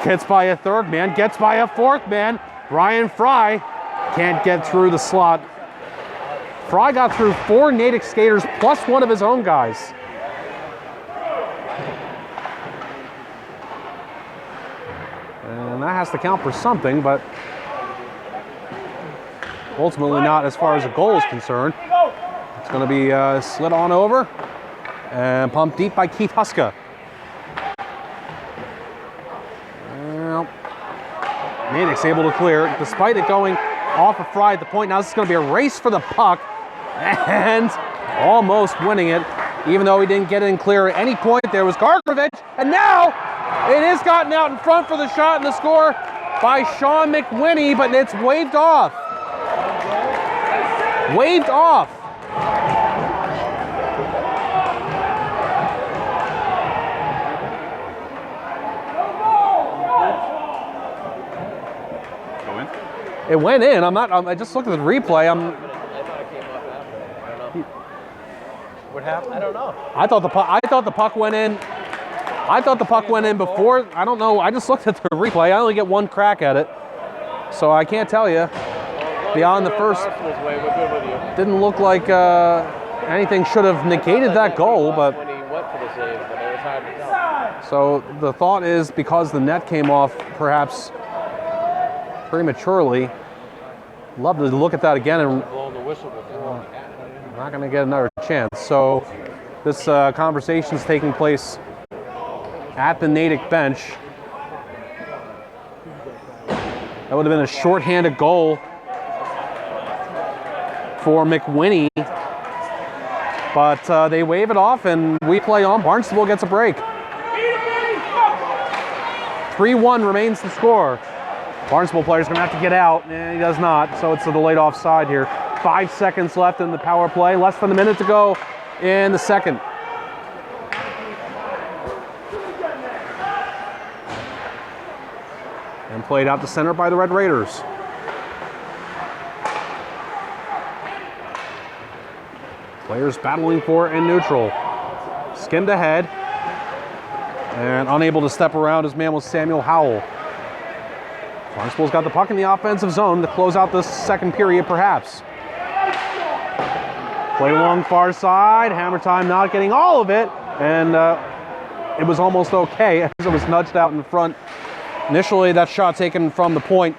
A: Gets by a third man. Gets by a fourth man. Brian Fry can't get through the slot. Fry got through 4 Natick skaters plus one of his own guys. And that has to count for something, but ultimately not as far as a goal is concerned. It's going to be slid on over and pumped deep by Keith Huska. Well, Natick's able to clear despite it going off of Fry at the point. Now this is going to be a race for the puck and almost winning it, even though he didn't get in clear at any point. There was Gargrovich, and now it is gotten out in front for the shot and the score by Sean McWhinney, but it's waved off. Waved off.
B: Go in?
A: It went in. I just looked at the replay.
B: What happened? I don't know.
A: I thought the puck went in. I thought the puck went in before. I don't know. I just looked at the replay. I only get one crack at it, so I can't tell you. Beyond the first, didn't look like anything should have negated that goal, but
C: when he went for the save, but it was hard to tell.
A: So the thought is because the net came off perhaps prematurely. Love to look at that again, and
C: Blowing the whistle before.
A: not going to get another chance. So this conversation is taking place at the Natick bench. That would have been a shorthanded goal for McWhinney, but they wave it off and we play on. Barnstable gets a break. 3-1 remains the score. Barnstable player's gonna have to get out, and he does not, so it's a delayed offside here. 5 seconds left in the power play, less than a minute to go in the second. And played out to center by the Red Raiders. Players battling for in neutral. Skimmed ahead. And unable to step around his man was Samuel Howell. Barnstable's got the puck in the offensive zone to close out this second period, perhaps. Play along far side. Hammer time not getting all of it. And it was almost okay as it was nudged out in front. Initially, that shot taken from the point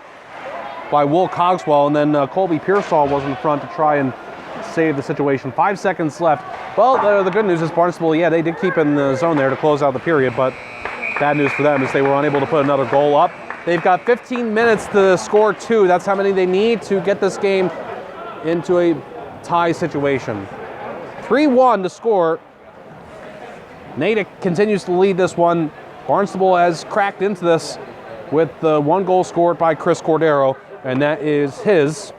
A: by Will Cogswell, and then Colby Pearsall was in front to try and save the situation. 5 seconds left. Well, the good news is Barnstable, yeah, they did keep in the zone there to close out the period, but bad news for them is they were unable to put another goal up. They've got 15 minutes to score 2. That's how many they need to get this game into a tie situation. 3-1 to score. Natick continues to lead this one. Barnstable has cracked into this with the 1 goal scored by Chris Cordero, and that is his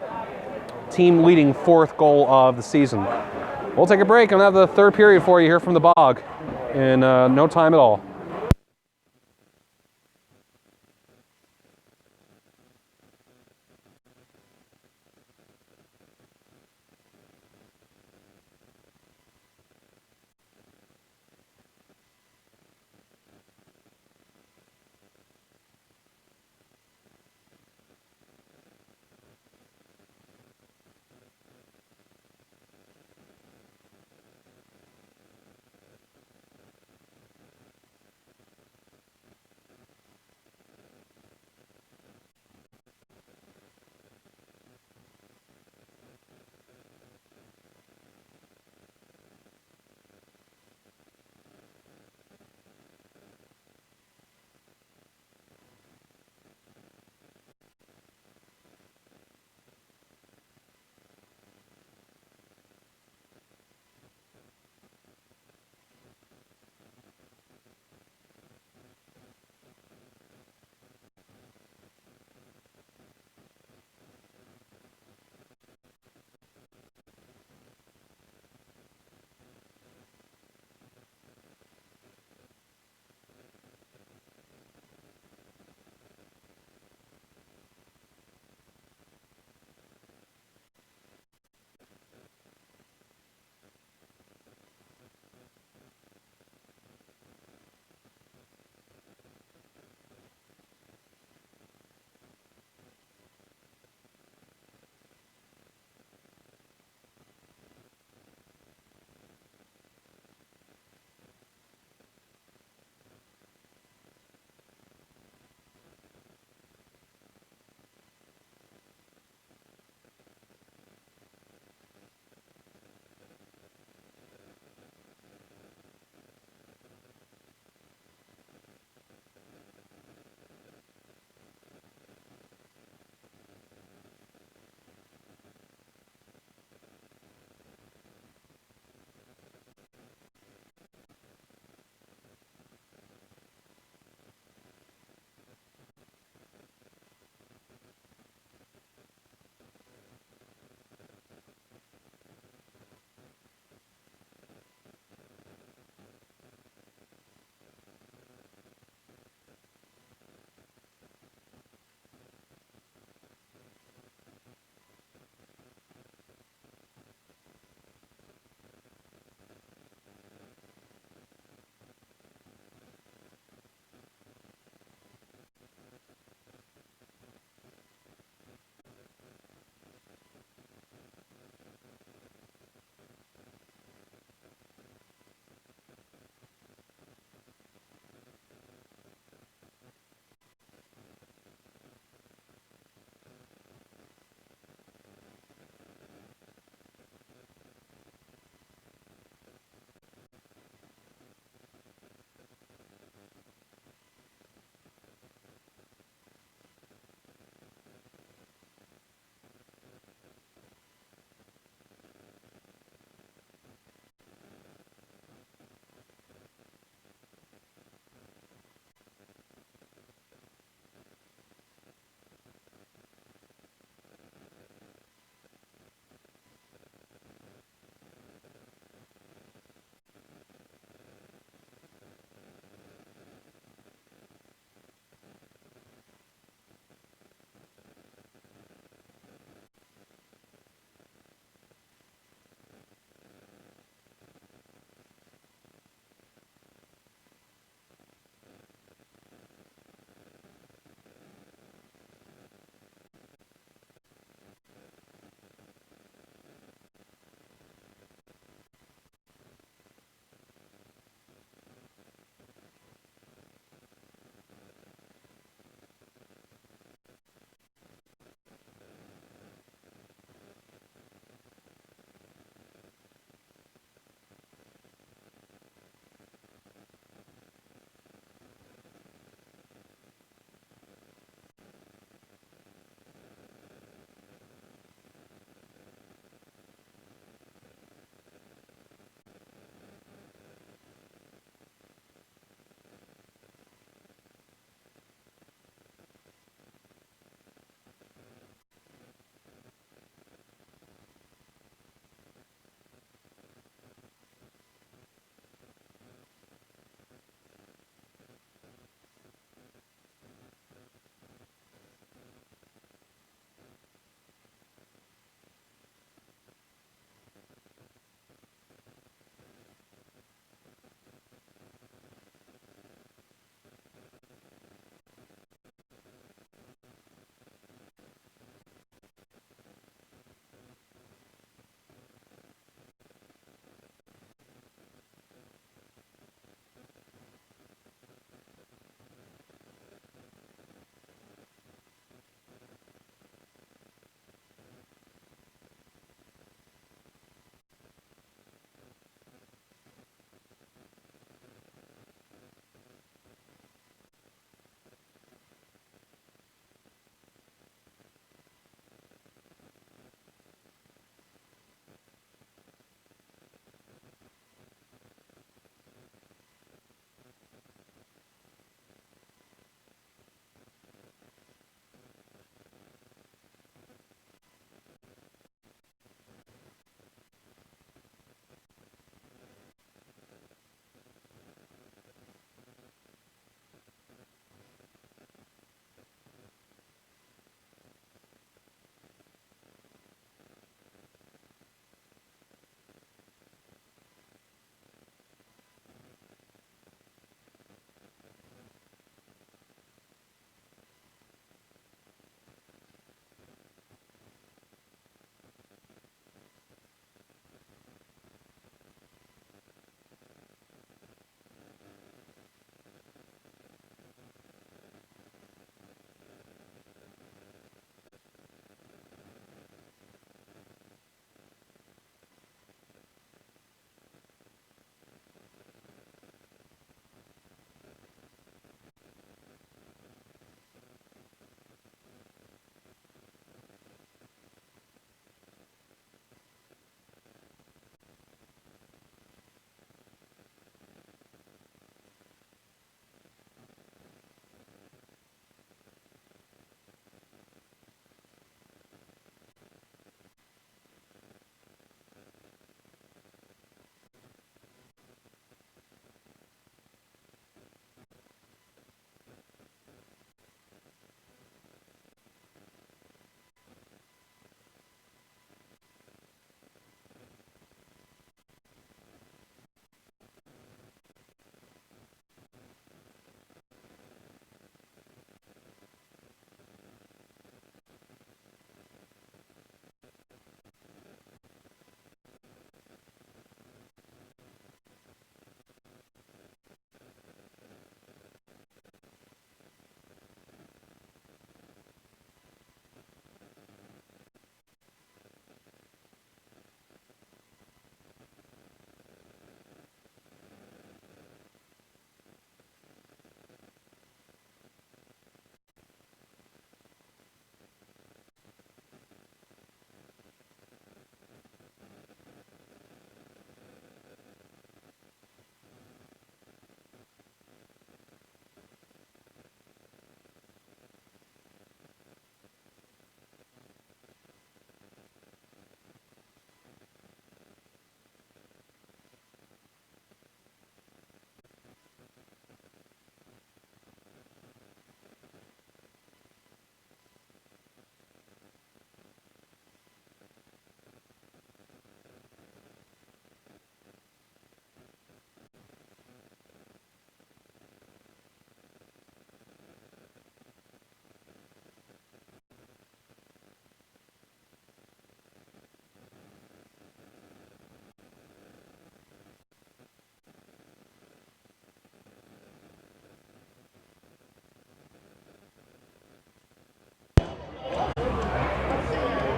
A: team-leading 4th goal of the season. We'll take a break and have the 3rd period for you here from the Bog in no time at all.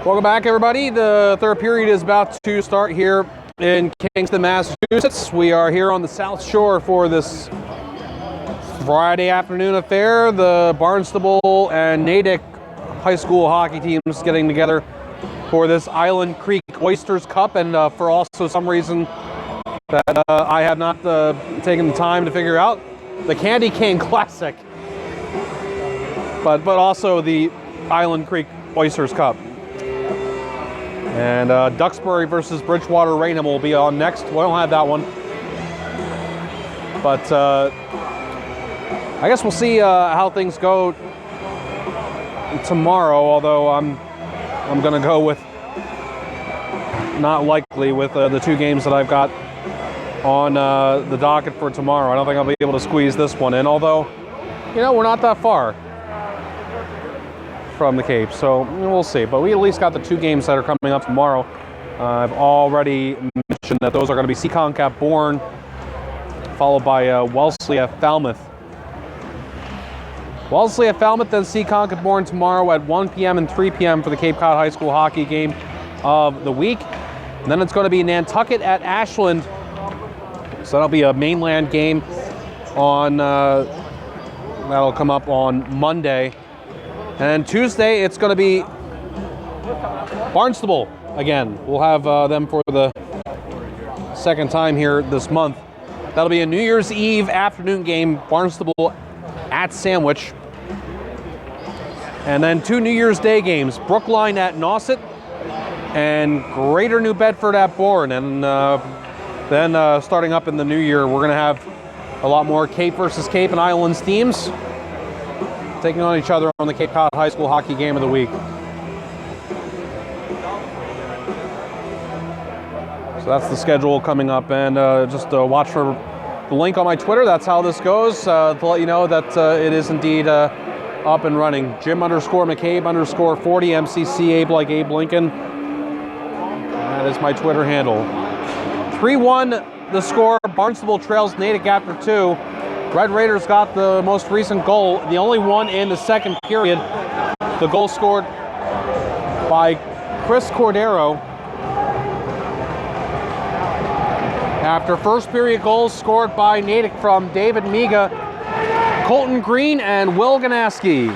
A: Welcome back, everybody. The third period is about to start here in Kingston, Massachusetts. We are here on the South Shore for this Friday afternoon affair. The Barnstable and Natick high school hockey teams getting together for this Island Creek Oysters Cup, and for also some reason that I have not taken the time to figure out, the Candy Cane Classic, but also the Island Creek Oysters Cup. And Duxbury versus Bridgewater Raynham will be on next. We don't have that one, but I guess we'll see how things go tomorrow. Although I'm going to go with not likely with the two games that I've got on the docket for tomorrow. I don't think I'll be able to squeeze this one in. Although, you know, we're not that far from the Cape, so we'll see. But we at least got the two games that are coming up tomorrow. I've already mentioned that those are going to be Seekonk at Bourne, followed by Wellesley at Falmouth. Wellesley at Falmouth, then Seekonk at Bourne tomorrow at 1 p.m. and 3 p.m. for the Cape Cod High School hockey game of the week. And then it's going to be Nantucket at Ashland. So that'll be a mainland game on that'll come up on Monday. And Tuesday, it's going to be Barnstable again. We'll have them for the second time here this month. That'll be a New Year's Eve afternoon game, Barnstable at Sandwich. And then two New Year's Day games, Brookline at Nauset and Greater New Bedford at Bourne. And then starting up in the new year, we're going to have a lot more Cape versus Cape and Islands teams taking on each other on the Cape Cod High School hockey game of the week. So that's the schedule coming up, and just watch for the link on my Twitter. That's how this goes, to let you know that it is indeed up and running. Jim_McCabe_40, MCC Abe like Abe Lincoln. That is my Twitter handle. 3-1 the score. Barnstable trails Natick after 2. Red Raiders got the most recent goal, the only one in the second period. The goal scored by Chris Cordero. After first period goals scored by Natick from David Miga, Colton Green, and Will Ganaski.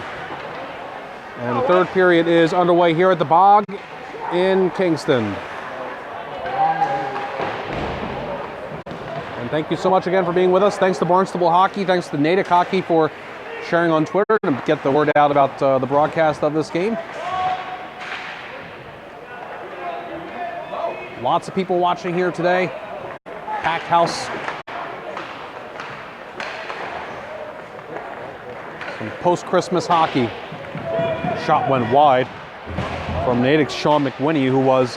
A: And the third period is underway here at the Bog in Kingston. Thank you so much again for being with us. Thanks to Barnstable Hockey. Thanks to Natick Hockey for sharing on Twitter to get the word out about the broadcast of this game. Lots of people watching here today. Packed house. Some post-Christmas hockey. Shot went wide from Natick's Sean McWhinney, who was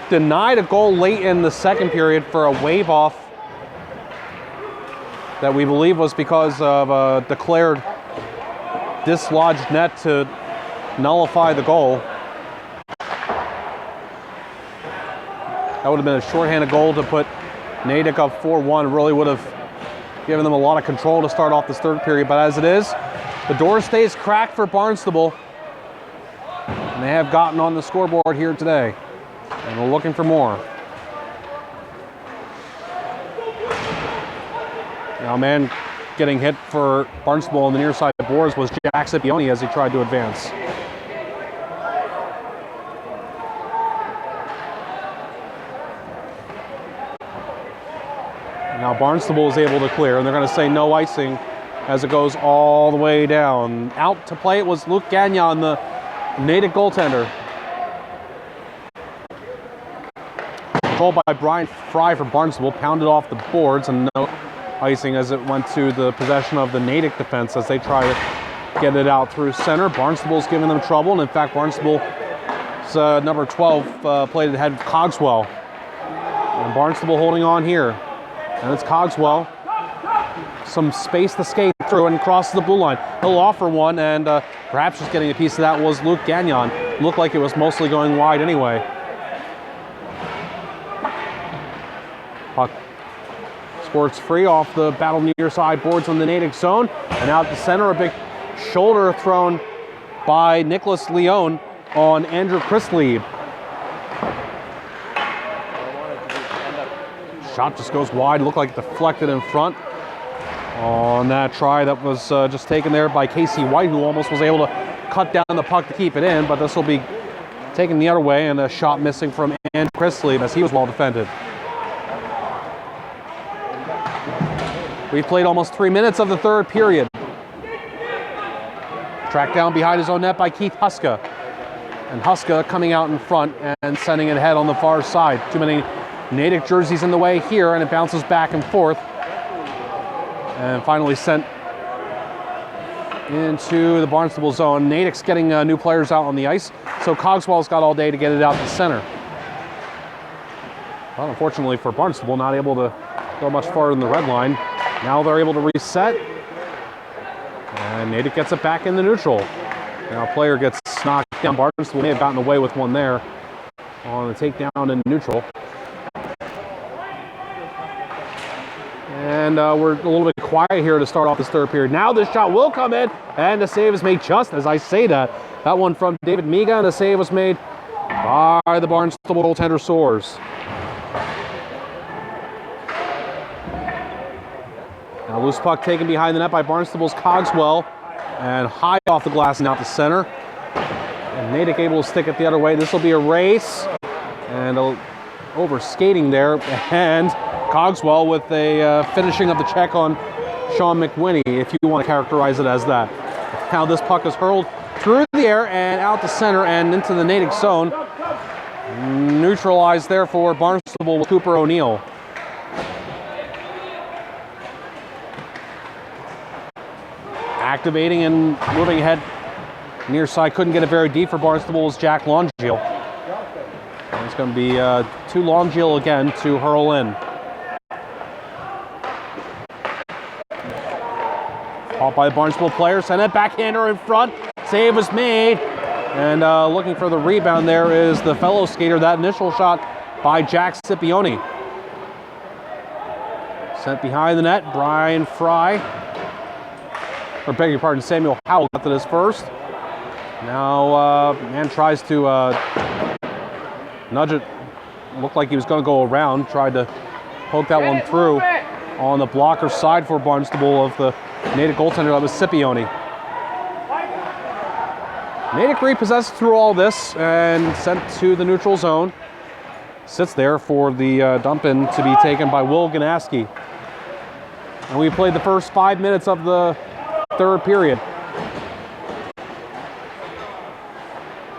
A: denied a goal late in the second period for a wave-off that we believe was because of a declared dislodged net to nullify the goal. That would have been a shorthanded goal to put Natick up 4-1. Really would have given them a lot of control to start off this third period, but as it is, the door stays cracked for Barnstable, and they have gotten on the scoreboard here today. And we're looking for more. Now, man getting hit for Barnstable on the near side of boards was Jack Scipione as he tried to advance. Now Barnstable is able to clear, and they're going to say no icing as it goes all the way down. Out to play it was Luke Gagnon, the Natick goaltender. Goal by Brian Fry for Barnstable, pounded off the boards, and no icing as it went to the possession of the Natick defense as they try to get it out through center. Barnstable's giving them trouble, and in fact, Barnstable's number 12 played ahead of Cogswell. And Barnstable holding on here. And it's Cogswell. Some space to skate through and crosses the blue line. He'll offer one, and perhaps just getting a piece of that was Luke Gagnon. Looked like it was mostly going wide anyway. Puck squirts free off the battle near side boards on the Natick zone. And out the center, a big shoulder thrown by Nicholas Leone. on Andrew Chrisley. Shot just goes wide, looked like deflected in front on that try that was just taken there by Casey White, who almost was able to cut down the puck to keep it in, but this will be taken the other way, and a shot missing from Andrew Chrisley as he was well defended. We've played almost 3 minutes of the third period. Tracked down behind his own net by Keith Huska. And Huska coming out in front and sending it ahead on the far side. Too many Natick jerseys in the way here, and it bounces back and forth. And finally sent into the Barnstable zone. Natick's getting new players out on the ice, so Cogswell's got all day to get it out to center. Well, unfortunately for Barnstable, not able to go much farther than the red line. Now they're able to reset, and Natick gets it back in the neutral. Now a player gets knocked down. Barnstable may have gotten away with one there on the takedown in neutral. And we're a little bit quiet here to start off this third period. Now this shot will come in, and the save is made just as I say that. That one from David Miga, and the save was made by the Barnstable goaltender Soares. Now loose puck taken behind the net by Barnstable's Cogswell, and high off the glass and out to center. And Natick able to stick it the other way. This will be a race, and over skating there, and Cogswell with a finishing of the check on Sean McWhinney, if you want to characterize it as that. Now this puck is hurled through the air and out to center and into the Natick zone. Neutralized there for Barnstable with Cooper O'Neill. Activating and moving ahead near side. Couldn't get it very deep for Barnstable was Jack Longiel. And it's going to be to Longiel again to hurl in. Caught by the Barnstable player, sent it backhander in front. Save was made. And looking for the rebound there is the fellow skater. That initial shot by Jack Scipione. Sent behind the net, Brian Fry. Or beg your pardon, Samuel Howell got to this first. Now man tries to nudge it. Looked like he was going to go around. Tried to poke that one through on the blocker side for Barnstable of the Natick goaltender. That was Scipione. Natick repossessed through all this and sent to the neutral zone. Sits there for the dump in to be taken by Will Ganaski. And we played the first 5 minutes of the third period.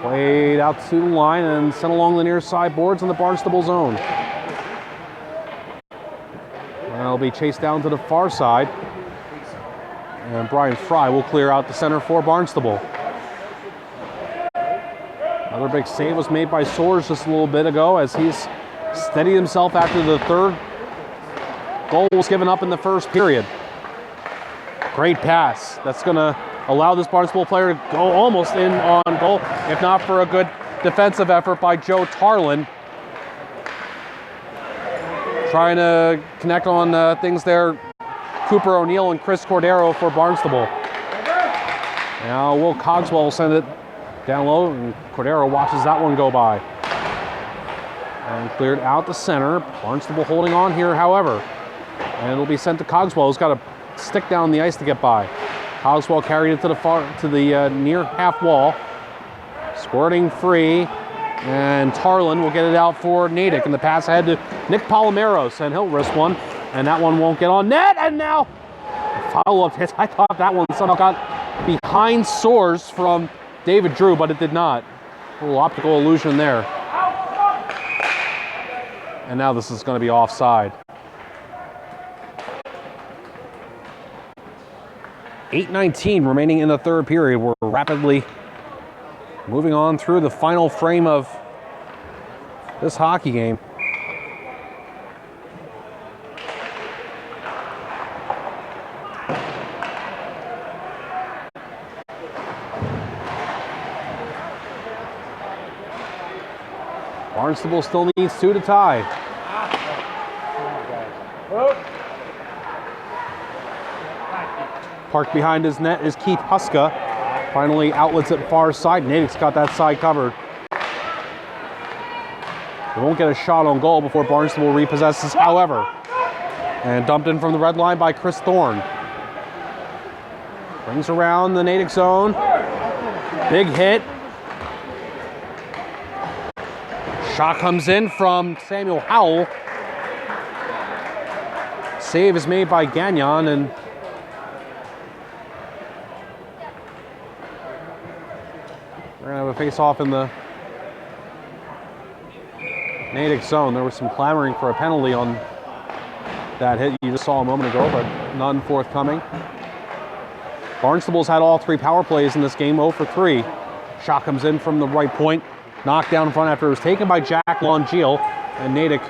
A: Played out to the line and sent along the near side boards in the Barnstable zone. And it'll be chased down to the far side. And Brian Fry will clear out the center for Barnstable. Another big save was made by Soares just a little bit ago as he's steadied himself after the third goal was given up in the first period. Great pass. That's going to allow this Barnstable player to go almost in on goal, if not for a good defensive effort by Joe Tarlin. Trying to connect on things there. Cooper O'Neill and Chris Cordero for Barnstable. Now Will Cogswell will send it down low, and Cordero watches that one go by. And cleared out the center. Barnstable holding on here, however. And it'll be sent to Cogswell, who's got to stick down the ice to get by. Cogswell carried it to the near half wall. Squirting free. And Tarlin will get it out for Natick. And the pass ahead to Nick Palomeros, and he'll risk one. And that one won't get on net. And now follow-up hit. I thought that one somehow got behind Soares from David Drew, but it did not. A little optical illusion there. And now this is going to be offside. 8:19 remaining in the third period. We're rapidly moving on through the final frame of this hockey game. Barnstable still needs 2 to tie. Parked behind his net is Keith Huska. Finally, outlets at far side. Natick's got that side covered. They won't get a shot on goal before Barnstable repossesses, however. And dumped in from the red line by Chris Thorne. Brings around the Natick zone. Big hit. Shot comes in from Samuel Howell. Save is made by Gagnon, and we're going to have a face-off in the Natick zone. There was some clamoring for a penalty on that hit you just saw a moment ago, but none forthcoming. Barnstable's had all 3 power plays in this game, 0 for 3. Shot comes in from the right point, knocked down in front after it was taken by Jack Longeal, and Natick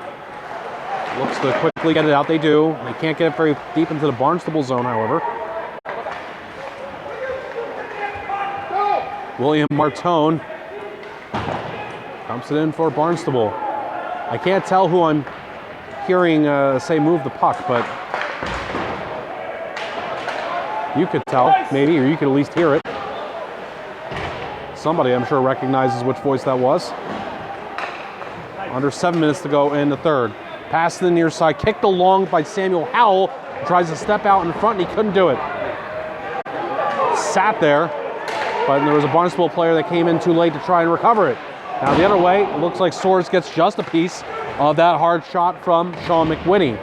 A: looks to quickly get it out. They do. They can't get it very deep into the Barnstable zone, however. William Martone dumps it in for Barnstable. I can't tell who I'm hearing say move the puck, but you could tell, maybe, or you could at least hear it. Somebody, I'm sure, recognizes which voice that was. Under 7 minutes to go in the third. Pass to the near side, kicked along by Samuel Howell. Tries to step out in front, and he couldn't do it. Sat there, but there was a Barnstable player that came in too late to try and recover it. Now the other way, it looks like Swords gets just a piece of that hard shot from Sean McWhinney.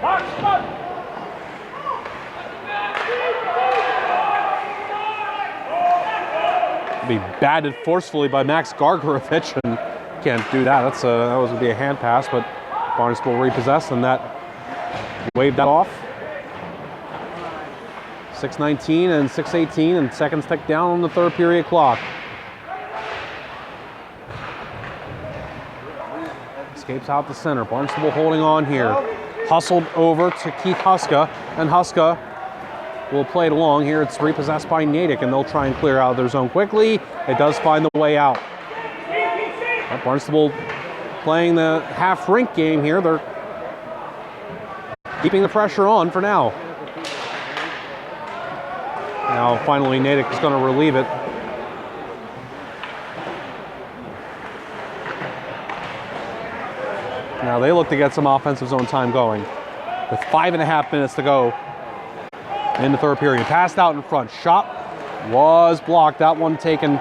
A: Be batted forcefully by Max Gargarovich, and can't do that. That was going to be a hand pass, but Barnstable repossessed, and that waved that off. 6:19 and 6:18, and seconds tick down on the third period clock. Escapes out the center. Barnstable holding on here. Hustled over to Keith Huska, and Huska will play it along here. It's repossessed by Natick, and they'll try and clear out their zone quickly. It does find the way out. But Barnstable playing the half rink game here. They're keeping the pressure on for now. Now finally Natick is going to relieve it. Now they look to get some offensive zone time going. With 5.5 minutes to go in the third period. Passed out in front. Shot was blocked. That one taken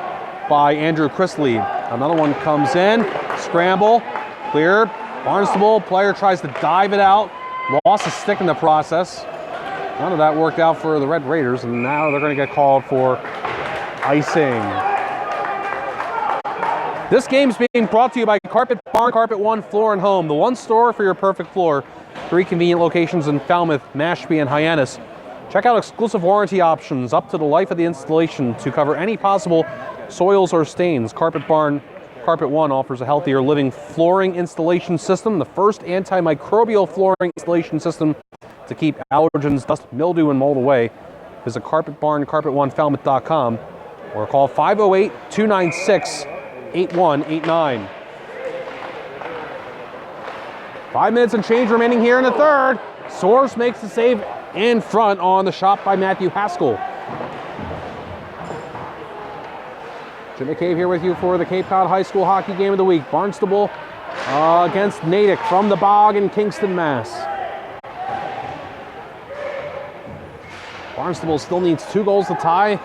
A: by Andrew Chrisley. Another one comes in. Scramble. Cleared. Barnstable player tries to dive it out. Lost a stick in the process. None of that worked out for the Red Raiders, and now they're going to get called for icing. This game's being brought to you by Carpet Barn, Carpet One Floor and Home, the one store for your perfect floor. 3 convenient locations in Falmouth, Mashpee, and Hyannis. Check out exclusive warranty options up to the life of the installation to cover any possible soils or stains. Carpet Barn, Carpet One offers a healthier living flooring installation system, the first antimicrobial flooring installation system to keep allergens, dust, mildew, and mold away. Visit carpetbarncarpet1falmouth.com or call 508-296-8189. 5 minutes and change remaining here in the third. Source makes the save in front on the shot by Matthew Haskell. Jim McCabe here with you for the Cape Cod High School Hockey Game of the Week. Barnstable against Natick from the Bog in Kingston, Mass. Barnstable still needs 2 goals to tie,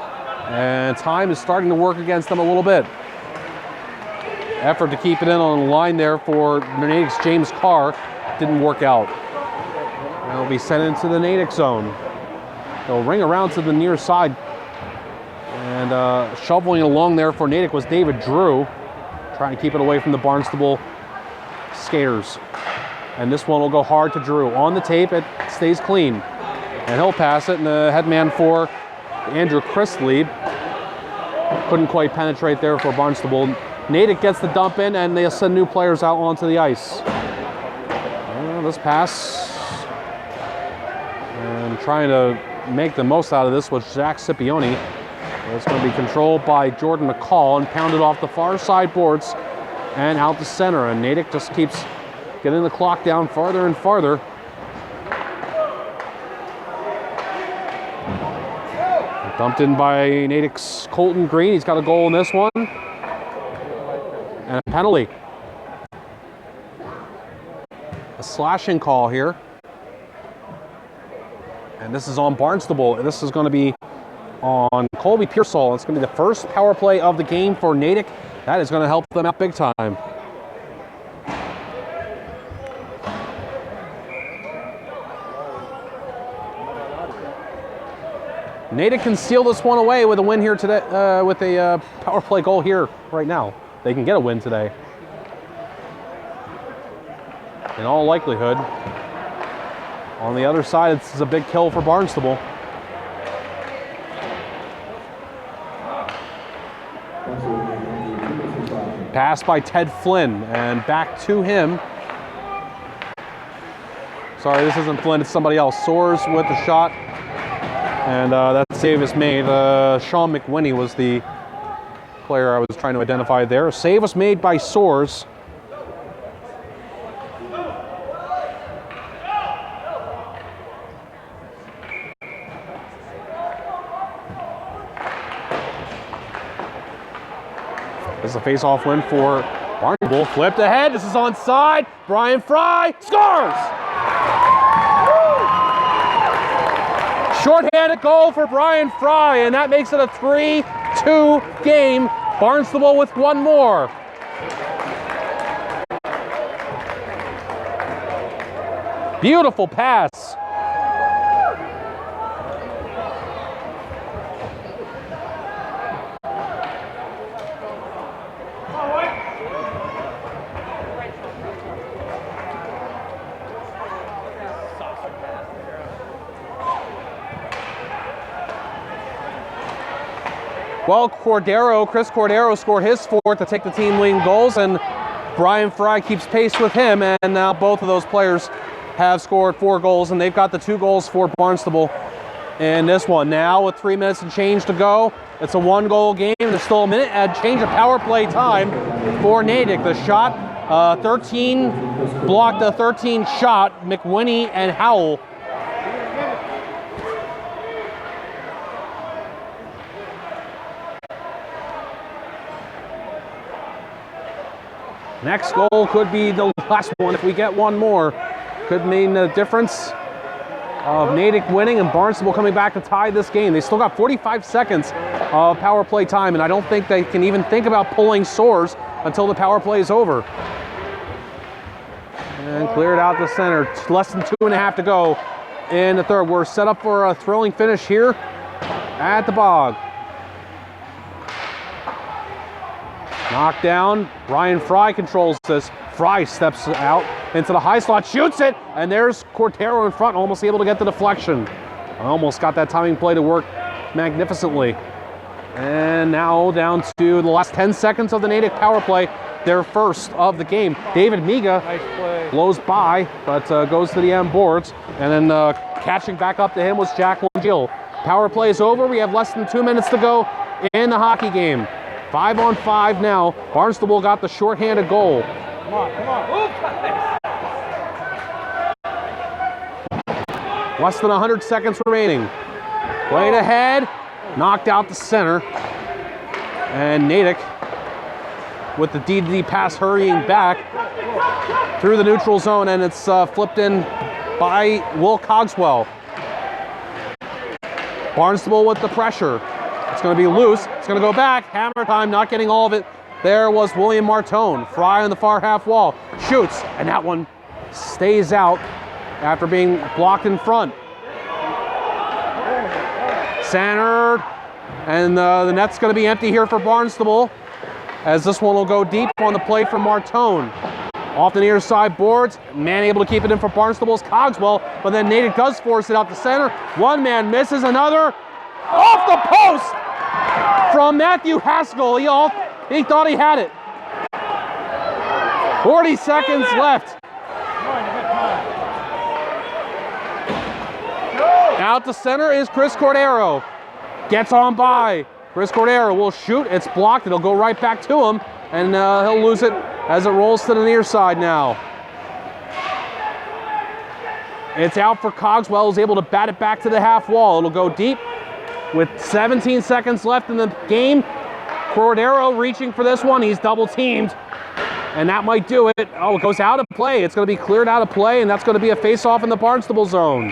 A: and time is starting to work against them a little bit. Effort to keep it in on the line there for Natick's James Carr didn't work out. They'll be sent into the Natick zone. They'll ring around to the near side. And shoveling along there for Natick was David Drew, trying to keep it away from the Barnstable skaters. And this one will go hard to Drew. On the tape, it stays clean. And he'll pass it, and the headman for Andrew Chrisley couldn't quite penetrate there for Barnstable. Natick gets the dump in, and they'll send new players out onto the ice. This pass, and trying to make the most out of this was Zach Scipione. It's going to be controlled by Jordan McCall and pounded off the far side boards and out the center. And Natick just keeps getting the clock down farther and farther. Dumped in by Natick's Colton Green. He's got a goal in this one. And a penalty. A slashing call here. And this is on Barnstable. This is going to be on Colby Pearsall. It's going to be the first power play of the game for Natick. That is going to help them out big time. Natick can seal this one away with a win here today, with a power play goal here right now. They can get a win today. In all likelihood. On the other side, this is a big kill for Barnstable. Pass by Ted Flynn, and back to him. Sorry, this isn't Flynn, it's somebody else. Soares with the shot, and that save is made. Sean McWhinney was the player I was trying to identify there. A save was made by Soares. This is a face-off win for Barnstable. Flipped ahead. This is onside. Brian Fry scores! Short-handed goal for Brian Fry, and that makes it a 3-2 game. Barnstable with one more. Beautiful pass. Well, Chris Cordero scored his fourth to take the team leading goals, and Brian Fry keeps pace with him, and now both of those players have scored 4 goals, and they've got the 2 goals for Barnstable in this one. Now with 3 minutes and change to go, it's a 1-goal game. There's still a minute and change of power play time for Natick. The shot, 13, blocked a 13 shot, McWhinney and Howell. Next goal could be the last one. If we get one more, could mean the difference of Natick winning and Barnstable coming back to tie this game. They still got 45 seconds of power play time, and I don't think they can even think about pulling Soares until the power play is over. And cleared out the center. Less than 2.5 to go in the third. We're set up for a thrilling finish here at the Bog. Knocked down. Brian Fry controls this. Fry steps out into the high slot, shoots it, and there's Cordero in front, almost able to get the deflection. Almost got that timing play to work magnificently. And now down to the last 10 seconds of the Natick power play, their first of the game. David Miga blows by, but goes to the end boards, and then catching back up to him was Jacqueline Gill. Power play is over. We have less than 2 minutes to go in the hockey game. 5-on-5 now. Barnstable got the shorthanded goal.
C: Come on, come on.
A: Less than 100 seconds remaining. Played ahead, knocked out the center. And Natick with the D-to-D pass hurrying back through the neutral zone, and it's flipped in by Will Cogswell. Barnstable with the pressure. It's going to be loose. It's going to go back. Hammer time, not getting all of it. There was William Martone. Fry on the far half wall. Shoots, and that one stays out after being blocked in front. Centered, and the net's going to be empty here for Barnstable, as this one will go deep on the plate for Martone. Off the near side boards, man able to keep it in for Barnstable's Cogswell, but then Natick does force it out the center. One man misses, another off the post from Matthew Haskell. He thought he had it. 40 seconds left. Out the center is Chris Cordero. Gets on by. Chris Cordero will shoot. It's blocked. It'll go right back to him, and he'll lose it as it rolls to the near side now. It's out for Cogswell, who's able to bat it back to the half wall. It'll go deep, with 17 seconds left in the game. Cordero reaching for this one. He's double teamed. And that might do it. Oh, it goes out of play. It's going to be cleared out of play, and that's going to be a face-off in the Barnstable zone.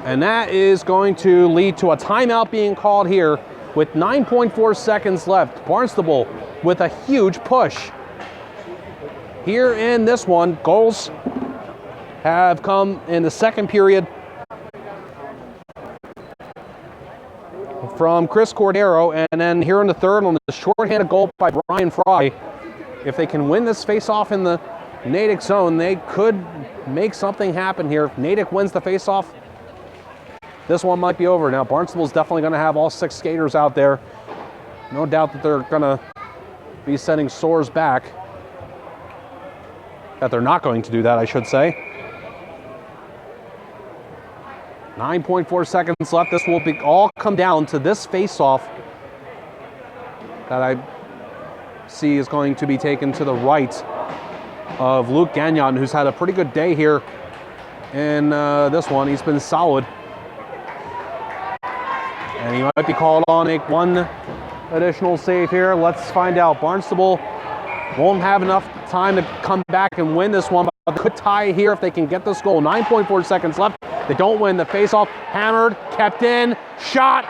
A: And that is going to lead to a timeout being called here with 9.4 seconds left. Barnstable with a huge push. Here in this one, goals have come in the second period from Chris Cordero, and then here in the third on the shorthanded goal by Brian Fry. If they can win this face-off in the Natick zone, they could make something happen here. If Natick wins the face-off, this one might be over. Now, Barnstable's definitely going to have all 6 skaters out there. No doubt that they're going to be sending Soares back. That they're not going to do that, I should say. 9.4 seconds left. This will be all come down to this face-off that I see is going to be taken to the right of Luke Gagnon, who's had a pretty good day here in this one. He's been solid. And he might be called on to make one additional save here. Let's find out. Barnstable won't have enough time to come back and win this one, but could tie here if they can get this goal. 9.4 seconds left. They don't win the face-off. Hammered, kept in, shot,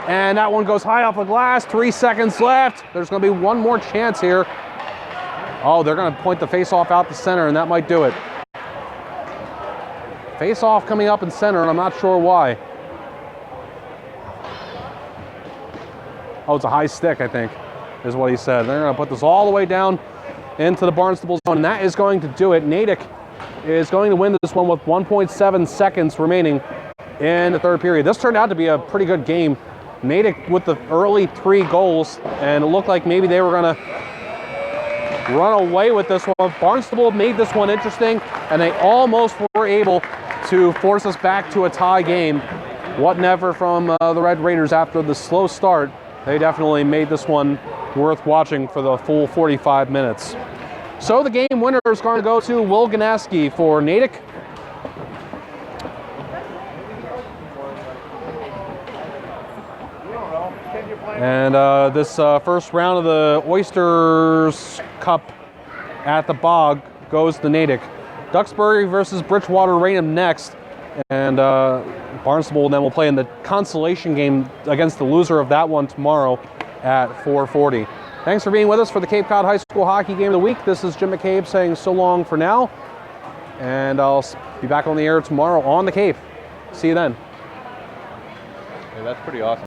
A: and that one goes high off the glass. 3 seconds left. There's going to be one more chance here. Oh, they're going to point the face-off out the center, and that might do it. Face-off coming up in center, and I'm not sure why. Oh, it's a high stick, I think, is what he said. They're going to put this all the way down into the Barnstable zone, and that is going to do it. Natick is going to win this one with 1.7 seconds remaining in the third period. This turned out to be a pretty good game. Natick with the early 3 goals, and it looked like maybe they were going to run away with this one. Barnstable made this one interesting, and they almost were able to force us back to a tie game. What never from the Red Raiders after the slow start. They definitely made this one worth watching for the full 45 minutes. So the game winner is going to go to Will Ganaski for Natick. And this first round of the Oysters Cup at the Bog goes to Natick. Duxbury versus Bridgewater Raynham next. And Barnstable then will play in the consolation game against the loser of that one tomorrow at 4:40. Thanks for being with us for the Cape Cod High School Hockey Game of the Week. This is Jim McCabe saying so long for now. And I'll be back on the air tomorrow on the Cape. See you then.
B: Hey, that's pretty awesome.